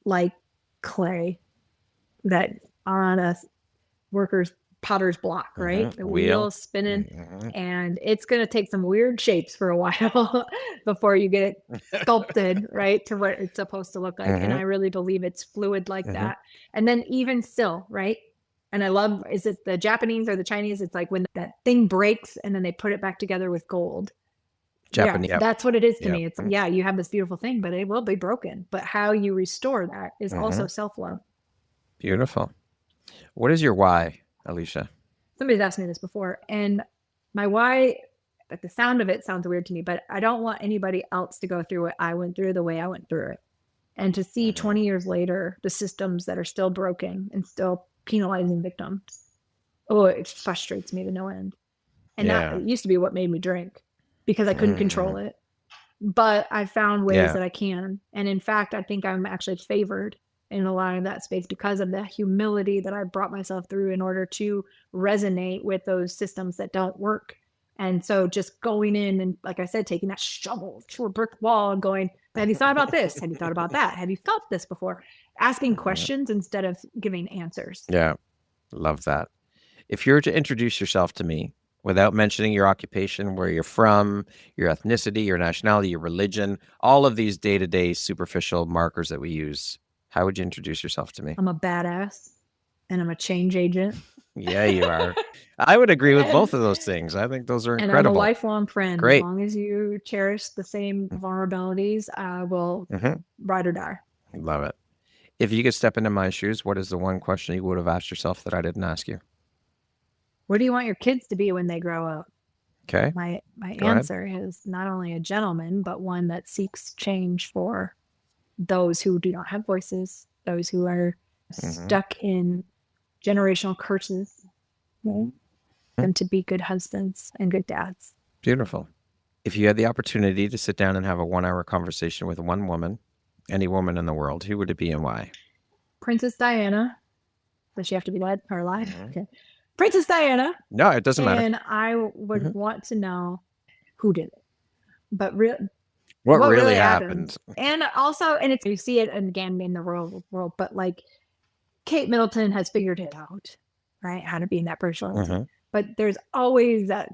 like clay that on a potter's block, right? The wheel spinning, and it's going to take some weird shapes for a while before you get it sculpted, right, to what it's supposed to look like. And I really believe it's fluid like that. And then even still, right? And I love, is it the Japanese or the Chinese? It's like when that thing breaks and then they put it back together with gold. Japanese. Yeah, that's what it is to me. It's, yeah, you have this beautiful thing, but it will be broken. But how you restore that is also self-love. Beautiful. What is your why, Alicia? Somebody's asked me this before, and my why, at the sound of it sounds weird to me, but I don't want anybody else to go through what I went through the way I went through it. And to see 20 years later, the systems that are still broken and still penalizing victims. Oh, it frustrates me to no end. And that used to be what made me drink because I couldn't control it. But I found ways that I can. And in fact, I think I'm actually favored in allowing that space because of the humility that I brought myself through in order to resonate with those systems that don't work. And so just going in and, like I said, taking that shovel to a brick wall and going, have you thought about this? Have you thought about that? Have you felt this before? Asking questions instead of giving answers. Yeah, love that. If you were to introduce yourself to me without mentioning your occupation, where you're from, your ethnicity, your nationality, your religion, all of these day-to-day superficial markers that we use, how would you introduce yourself to me? I'm a badass and I'm a change agent. Yeah, you are. I would agree with both of those things. I think those are incredible. And I'm a lifelong friend. Great. As long as you cherish the same vulnerabilities, I will ride or die. Love it. If you could step into my shoes, what is the one question you would have asked yourself that I didn't ask you? What do you want your kids to be when they grow up? Okay. My answer is not only a gentleman, but one that seeks change for those who do not have voices, those who are stuck in generational curses, them to be good husbands and good dads. Beautiful. If you had the opportunity to sit down and have a 1-hour conversation with one woman, any woman in the world, who would it be and why? Princess Diana. Does she have to be alive? Okay. Princess Diana. No, it doesn't matter. And I would want to know who did it. But what really happened. And also, and it's, you see it again in the real world, but like Kate Middleton has figured it out, right? How to be in that personality. But there's always that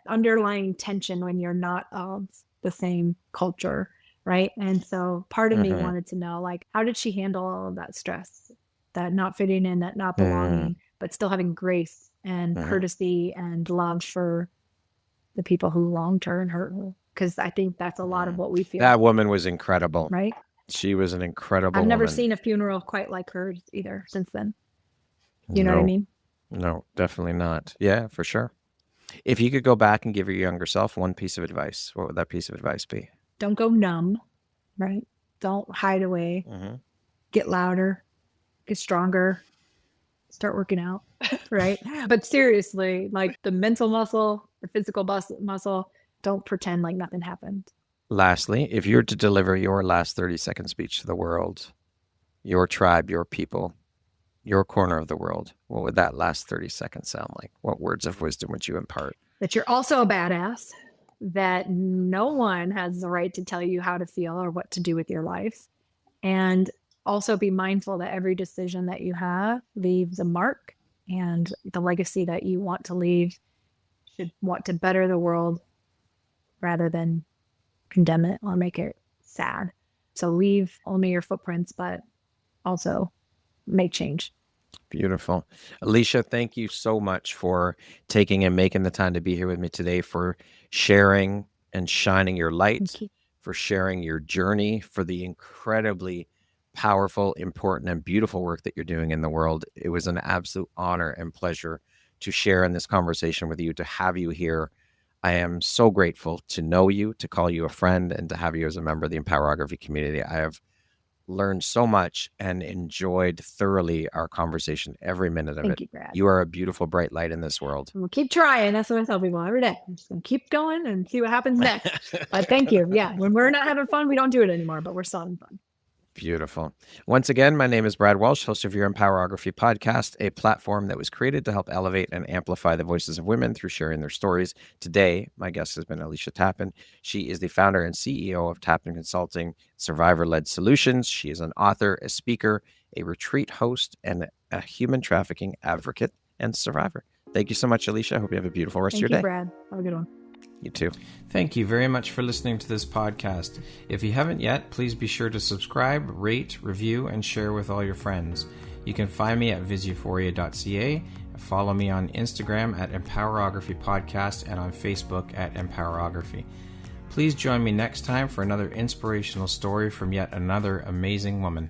underlying tension when you're not of the same culture, right? And so part of me wanted to know, like, how did she handle all of that stress, that not fitting in, that not belonging, but still having grace and courtesy and love for the people who wronged her and hurt her? Because I think that's a lot of what we feel. That woman was incredible. Right? She was an incredible I've never woman. seen a funeral quite like hers either since then. You know what I mean? No, definitely not. Yeah, for sure. If you could go back and give your younger self one piece of advice, what would that piece of advice be? Don't go numb, right? Don't hide away. Get louder, get stronger, start working out, right? But seriously, like the mental muscle, the physical muscle, don't pretend like nothing happened. Lastly, if you were to deliver your last 30-second speech to the world, your tribe, your people, your corner of the world, what would that last 30 seconds sound like? What words of wisdom would you impart? That you're also a badass, that no one has the right to tell you how to feel or what to do with your life. And also be mindful that every decision that you have leaves a mark, and the legacy that you want to leave should want to better the world rather than condemn it or make it sad. So leave only your footprints, but also make change. Beautiful. Alicia, thank you so much for taking and making the time to be here with me today, for sharing and shining your light, for sharing your journey, for the incredibly powerful, important, and beautiful work that you're doing in the world. It was an absolute honor and pleasure to share in this conversation with you, to have you here. I am so grateful to know you, to call you a friend, and to have you as a member of the Empowerography community. I have learned so much and enjoyed thoroughly our conversation, every minute of it. Thank you, Brad. You are a beautiful, bright light in this world. We'll keep trying. That's what I tell people every day. I'm just going to keep going and see what happens next. But thank you. Yeah. When we're not having fun, we don't do it anymore, but we're still having fun. Beautiful. Once again, my name is Brad Walsh, host of your Empowerography podcast, a platform that was created to help elevate and amplify the voices of women through sharing their stories. Today, my guest has been Alicia Tappan. She is the founder and CEO of Tappan Consulting, Survivor-Led Solutions. She is an author, a speaker, a retreat host, and a human trafficking advocate and survivor. Thank you so much, Alicia. I hope you have a beautiful rest of your day. Thank you, Brad. Have a good one. You too. Thank you very much for listening to this podcast. If you haven't yet, please be sure to subscribe, rate, review, and share with all your friends. You can find me at viseuphoria.ca, follow me on Instagram at Empowerography Podcast, and on Facebook at Empowerography. Please join me next time for another inspirational story from yet another amazing woman.